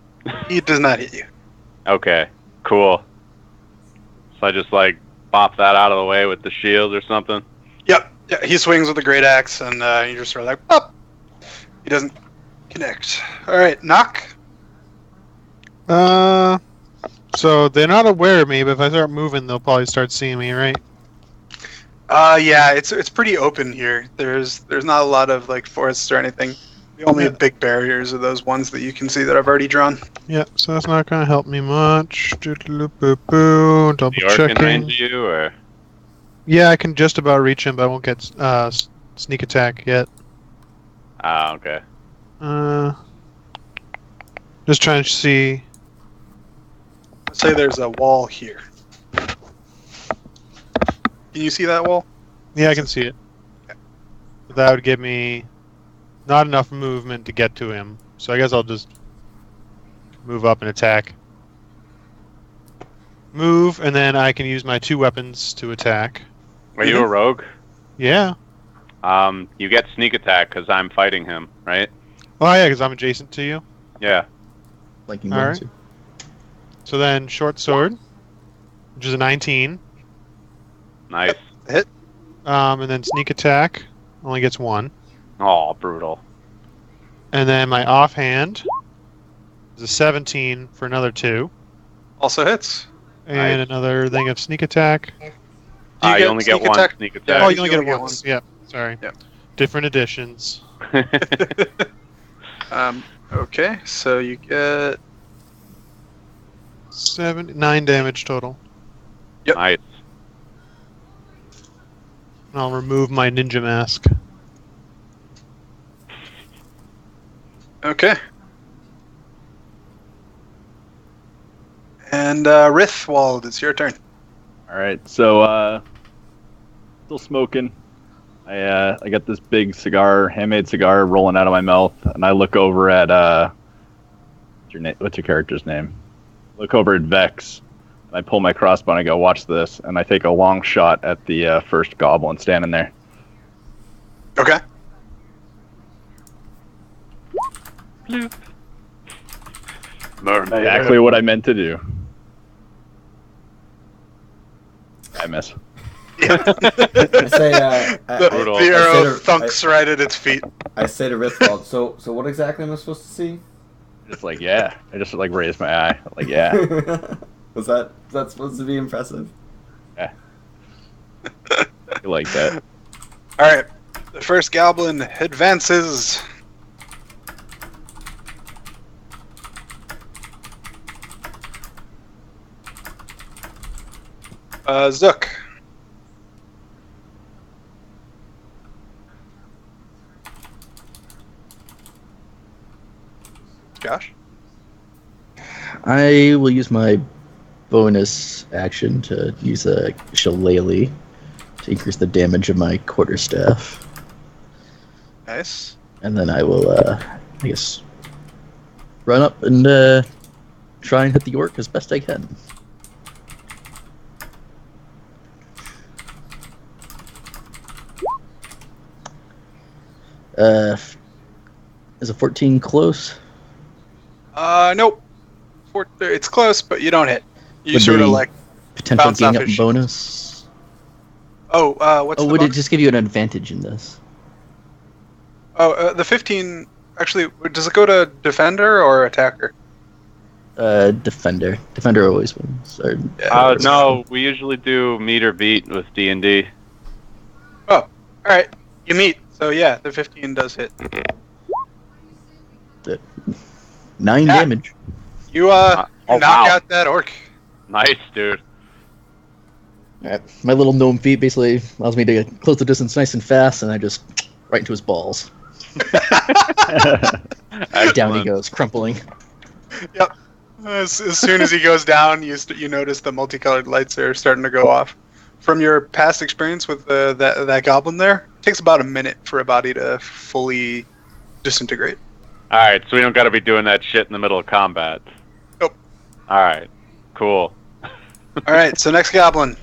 He does not hit you. Okay. Cool. So I just like bop that out of the way with the shield or something. Yep. Yeah, he swings with a great axe, and you just sort of like, pop. He doesn't connect. All right, knock. So they're not aware of me, but if I start moving, they'll probably start seeing me, right? Yeah, it's pretty open here. There's not a lot of like forests or anything. The only Yeah. big barriers are those ones that you can see that I've already drawn. Yeah, so that's not gonna help me much. Double The orc in checking. range of you, or Yeah, I can just about reach him, but I won't get sneak attack yet. okay. Just trying to see. Let's say there's a wall here. Can you see that wall? Yeah, I can see it. But that would give me not enough movement to get to him. So I guess I'll just move up and attack. Move, and then I can use my 2 weapons to attack. Are you a rogue? Yeah. You get sneak attack because I'm fighting him, right? Oh, yeah, because I'm adjacent to you. Yeah. Flanking All one, right. too. So then short sword, which is a 19. Nice. And then sneak attack only gets 1. Oh, brutal. And then my offhand is a 17 for another 2. Also hits. And Nice. another thing of sneak attack. Do You only get sneak 1 attack? sneak Yeah, attack. Oh, you you only only get get one. one. Yeah, sorry. Yep. Different editions. Okay, so you get 9 damage total. Nice. And I'll remove my ninja mask. okay. And Rithwald, it's your turn. All right, so still smoking. I got this big handmade cigar, rolling out of my mouth, and I look over at what's your character's name? Look over at Vex, and I pull my crossbow and I go, "Watch this!" And I take a long shot at the first goblin standing there. Okay. Exactly what I meant to do. I miss. I say, The I arrow say to- thunks right at its feet. I say to Rithwald, so what exactly am I supposed to see? Just like, yeah. I just like raised my eye. Like, yeah. Was that supposed to be impressive? I like that. All right, the first goblin advances. Zook. Josh. I will use my bonus action to use a shillelagh to increase the damage of my quarterstaff. Nice. And then I will, I guess, run up and try and hit the orc as best I can. Is a 14 close? Nope. It's close, but you don't hit. You With sort of the like potential bounce gain off up his bonus. What's Oh, the would it bonus? just give you an advantage in this? Oh, the 15. Actually, does it go to defender or attacker? Defender. Defender always wins. Or, Yeah. No, we usually do meet or beat with D&D. Oh, all right. You meet. So yeah, the 15 does hit. 9 Yeah. damage. You Oh, knock wow. out that orc. Nice, dude. Alright, my little gnome feat basically allows me to close the distance nice and fast, and I just right into his balls. Down he Excellent. goes, crumpling. Yep. As soon as he goes down, you notice the multicolored lights are starting to go off. From your past experience with that goblin there, it takes about a minute for a body to fully disintegrate. Alright, so we don't gotta be doing that shit in the middle of combat. Nope. Alright, cool. All right, so next goblin.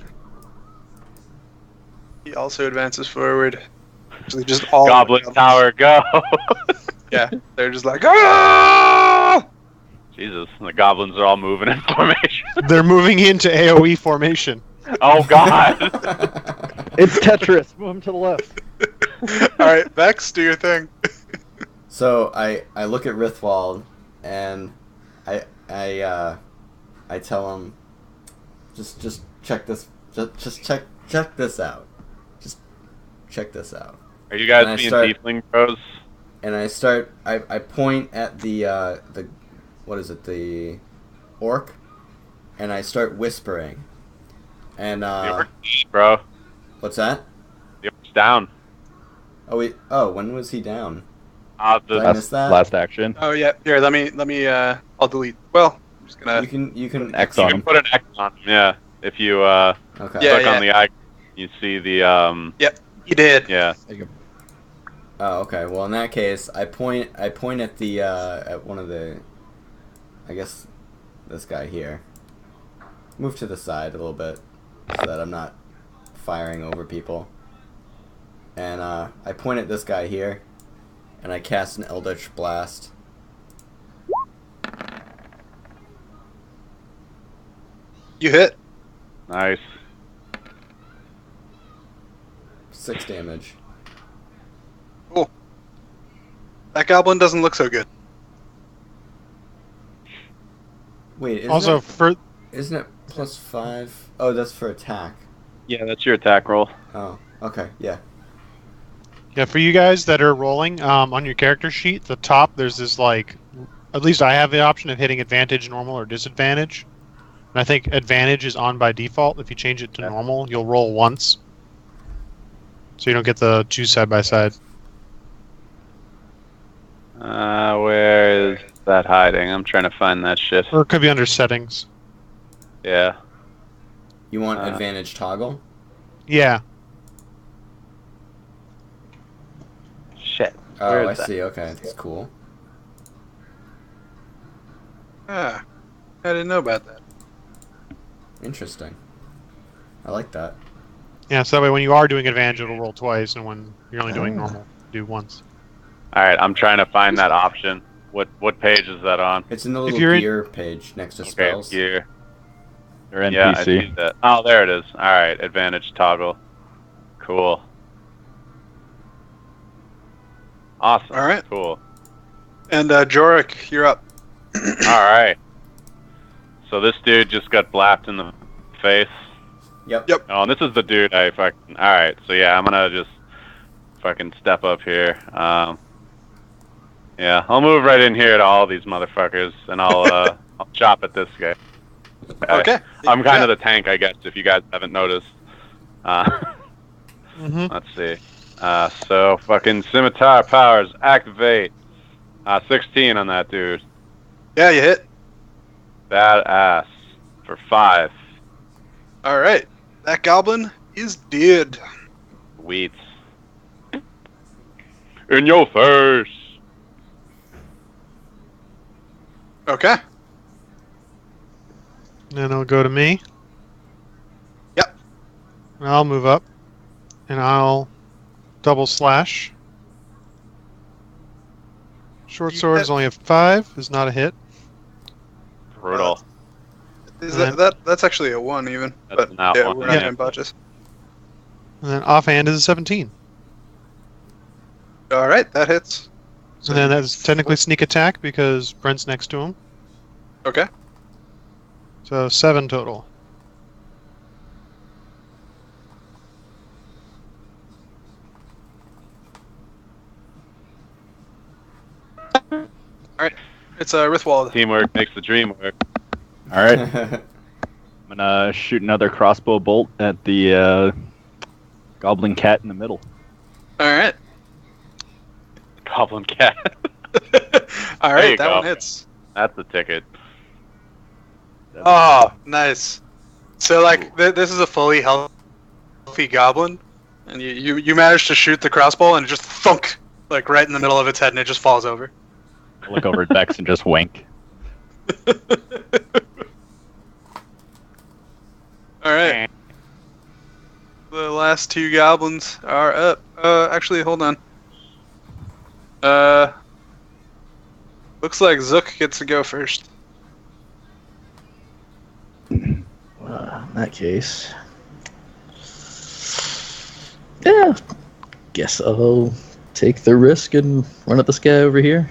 He also advances forward. Actually, just all Goblin goblins. Tower, go! Yeah, they're just like, ah! Jesus, the goblins are all moving in formation. They're moving into AoE formation. Oh god! It's Tetris. Move him to the left. All right, Vex, do your thing. So I look at Rithwald and I tell him just check this check this out. Just check this out. Are you guys And I being start- tiefling bros? And I point at the what is it, the orc, and I start whispering. And The orc's dead, bro. what's that? The orc's down. Oh, when was he down? The Did I miss that? Last action. Oh yeah, here. Let me. I'll delete. Well, I'm just gonna. You can X you on can him. put an X on him, yeah. If you Okay. Yeah, click on the icon, you see the You did. yeah. There you go. Oh, okay. Well, in that case, I point at the at one of the, I guess, this guy here. Move to the side a little bit so that I'm not firing over people. And I point at this guy here, and I cast an Eldritch Blast. You hit. Nice. 6 damage. Cool. That goblin doesn't look so good. Wait, Also, isn't it +5? Oh, that's for attack. Yeah, that's your attack roll. Oh, okay, yeah. yeah, for you guys that are rolling, on your character sheet, the top there's this at least I have the option of hitting advantage, normal, or disadvantage. And I think advantage is on by default. If you change it to Yeah. normal, you'll roll once, so you don't get the two side by side. Where is that hiding? I'm trying to find that shit. Or it could be under settings. Yeah. You want Uh. advantage toggle? Yeah. Shit. Oh, Where is I that? see. Okay, that's cool. Ah, I didn't know about that. Interesting. I like that. Yeah, so that way when you are doing advantage, it'll roll twice, and when you're only doing normal, do once. Alright, I'm trying to find that option. What page is that on? It's in the little you're in- gear page next to Okay, spells. gear. They're Yeah, I NPC. see that. Oh, there it is. Alright, advantage toggle. Cool. Awesome. All right. Cool. And Jorik, you're up. Alright. So this dude just got blapped in the face. Yep. Yep. Oh, and this is the dude I fucking... Alright, so yeah, I'm gonna just fucking step up here. Yeah, I'll move right in here to all these motherfuckers, and I'll chop at this guy. Okay. I'm kind Yeah. of the tank, I guess, if you guys haven't noticed. Mm-hmm. Let's see. So fucking scimitar powers activate. 16 on that dude. Yeah, you hit. Badass for 5. All right. That goblin is dead. Weeds. In your face. Okay. Then it'll go to me. Yep. And I'll move up, and I'll double slash. Short You sword hit. is only a 5. Is not a hit. Brutal. Is And that's actually a 1 even. That's But not yeah, one, we're not yeah. doing botches. And then offhand is a 17. All right, that hits. So And then that's technically sneak attack because Brent's next to him. Okay. So 7 total. It's Rithwald. Teamwork makes the dream work. All right. I'm gonna shoot another crossbow bolt at the goblin cat in the middle. All right. Goblin cat. All There right, you that go. one hits. That's the ticket. Oh, nice. So like this is a fully healthy goblin, and you manage to shoot the crossbow and it just thunk like right in the middle of its head and it just falls over. I look over at Vex and just wink. All right. The last two goblins are up. Actually, hold on. Looks like Zook gets to go first. In that case, yeah, guess I'll take the risk and run at this guy over here.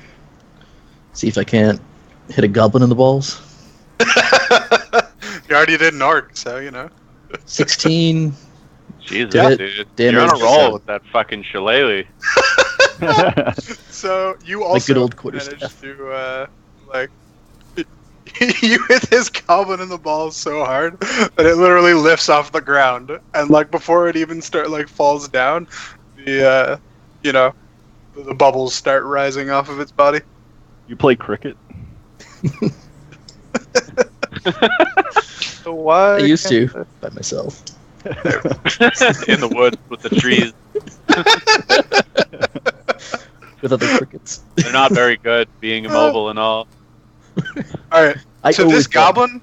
See if I can't hit a goblin in the balls. You already did an orc, so you know. 16. Jesus, Did dude. damage You're on a to roll seven. with that fucking shillelagh. So you also good old quarterstaff. managed to like you hit this goblin in the balls so hard that it literally lifts off the ground, and like before it even falls down, the the bubbles start rising off of its body. You play cricket? So why? I used to by myself. In the woods with the trees. With other crickets. They're not very good being immobile and all. All right. I So always this thought- goblin,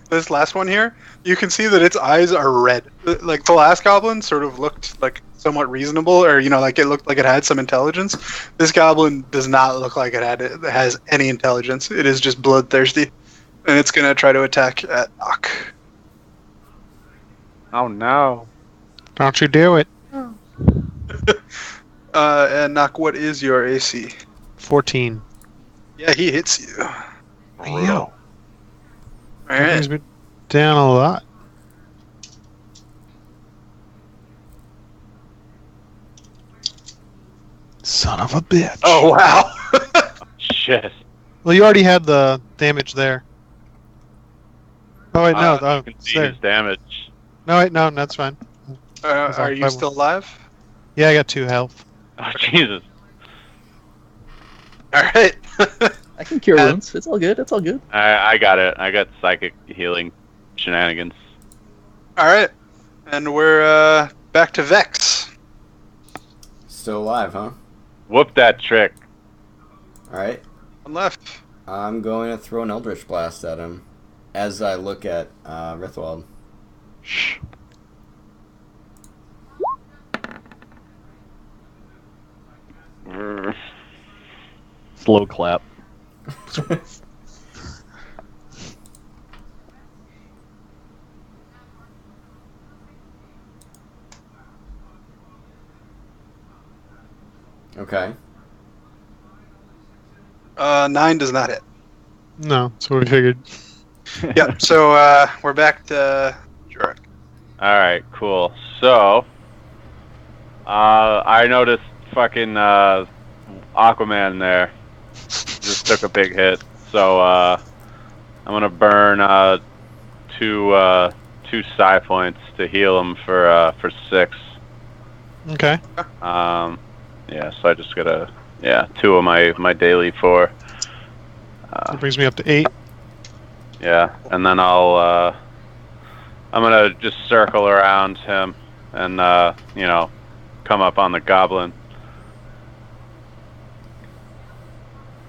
this last one here, you can see that its eyes are red. Like the last goblin sort of looked like somewhat reasonable, or like it looked like it had some intelligence. This goblin does not look like it has any intelligence. It is just bloodthirsty, and it's gonna try to attack at Nock. Oh no. Don't you do it. And Nock, what is your AC? 14. Yeah, he hits you. Wow. All That right. brings me down a lot. Son of a bitch. Oh wow. Shit. Well, you already had the damage there. Oh, wait, no. I Oh, can it's see there. his damage. No, wait, no, that's fine. Are you still alive? Yeah, I got 2 health. Oh, Jesus. All right. I can cure And- wounds. It's all good. It's all good. I got it. I got psychic healing shenanigans. All right. And we're back to Vex. Still alive, huh? Whoop that trick. Alright. One left. I'm going to throw an Eldritch Blast at him as I look at Rithwald. Shh. Slow clap. Okay. 9 does not hit. No, that's what we figured. Yep. So we're back to Jurek. Alright, cool. So, I noticed fucking Aquaman there. Just took a big hit. So, I'm gonna burn 2 psi points to heal him for 6. Okay. Yeah, so I just gotta, 2 of my daily 4. That brings me up to 8. Yeah, and then I'm gonna just circle around him and, come up on the goblin.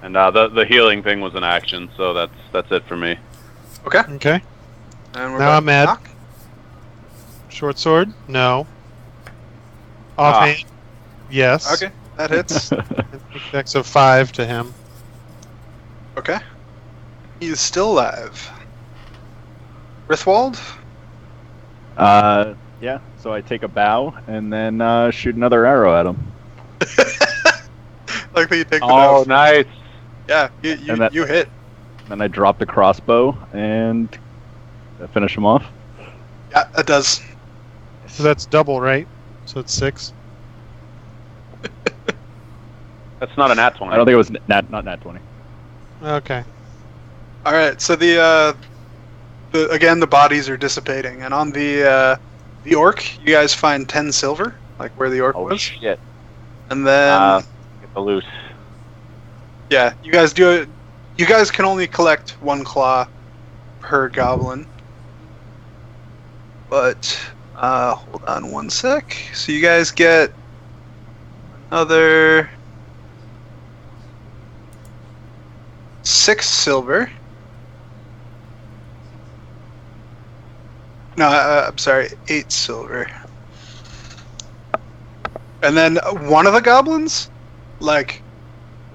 And the healing thing was an action, so that's it for me. Okay. Okay. And we're Now back I'm to at- Nock. Short sword? No. Offhand? Yes. Okay, that hits. Dex of 5 to him. Okay. He's still alive. Rithwald? Yeah, so I take a bow and then shoot another arrow at him. Like that you take the Oh, bow. nice. Yeah, And that- you hit. Then I drop the crossbow and finish him off. Yeah, that does. So that's double, right? So it's 6. That's not an at 20. I don't think it was not nat 20. Okay. All right, so the again the bodies are dissipating, and on the orc, you guys find 10 silver, like where the orc Oh, was, shit. and then Get the loot. yeah, you guys do it. You guys can only collect 1 claw per goblin, but hold on 1 sec. So you guys get another 6 silver. No, I'm sorry, 8 silver. And then one of the goblins, like,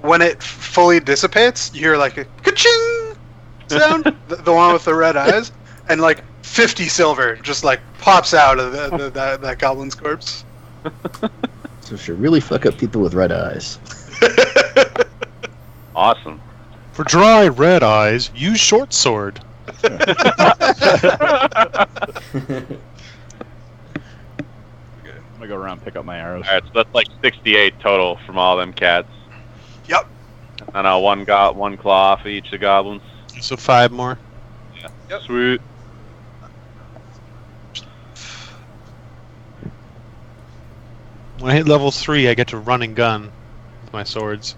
when it fully dissipates, you hear like a ka-ching sound, the one with the red eyes, and like 50 silver just like pops out of that goblin's corpse. So should really fuck up people with red eyes. Awesome. For dry red eyes, use short sword. I'm gonna go around and pick up my arrows. Alright, so that's like 68 total from all them cats. Yep. And one claw for each of the goblins. So 5 more. Yeah. Yep. Sweet. When I hit level 3, I get to run and gun with my swords.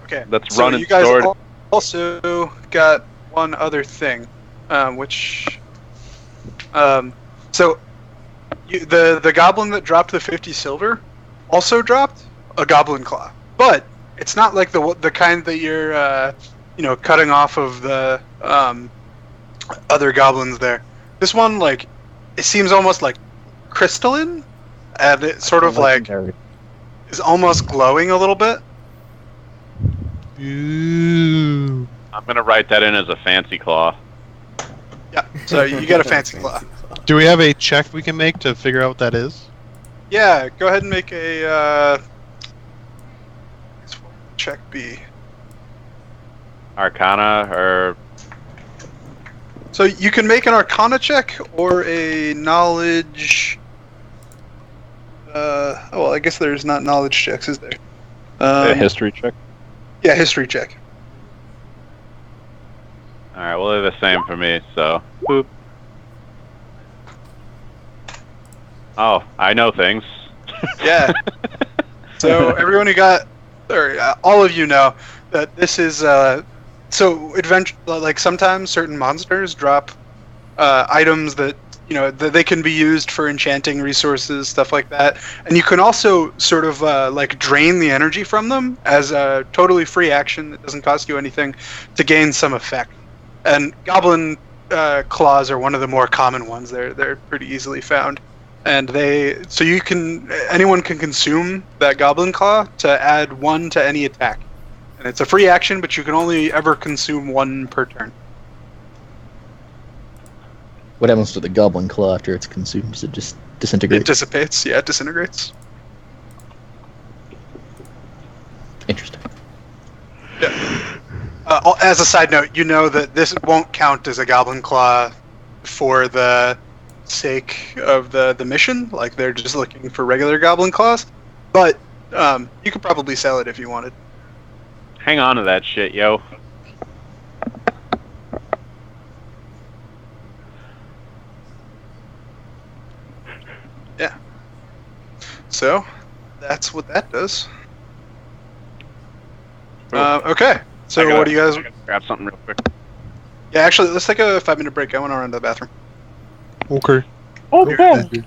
Okay. Let's So run and you guys sword. also got one other thing, which, so the goblin that dropped the 50 silver also dropped a goblin claw, but it's not like the kind that you're cutting off of the other goblins there. This one, like, it seems almost like crystalline, and it sort of like Legendary. is almost glowing a little bit. Ooh. I'm gonna write that in as a fancy claw. Yeah, so you get a fancy claw. Do we have a check we can make to figure out what that is? Yeah, go ahead and make a check B. Arcana or So you can make an Arcana check or a Knowledge. Well, I guess there's not knowledge checks, is there? A history check. Yeah, history check. alright, well they're the same for me, so boop. Oh, I know things. Yeah. So everyone who got, or all of you know that this is so adventure. Like sometimes certain monsters drop items that that they can be used for enchanting resources, stuff like that. And you can also sort of like drain the energy from them as a totally free action that doesn't cost you anything to gain some effect. And goblin claws are one of the more common ones. They're pretty easily found. And anyone can consume that goblin claw to add 1 to any attack. And it's a free action, but you can only ever consume 1 per turn. What happens to the goblin claw after it's consumed? Does it just disintegrate? It dissipates. Yeah, it disintegrates. Interesting. Yeah. As a side note, you know that this won't count as a goblin claw for the sake of the mission. Like, they're just looking for regular goblin claws. But you could probably sell it if you wanted. Hang on to that shit, yo. Yeah. So, that's what that does. Okay. So what do you guys... I gotta grab something real quick. Yeah, actually, let's take a 5-minute break. I want to run to the bathroom. Okay. Okay.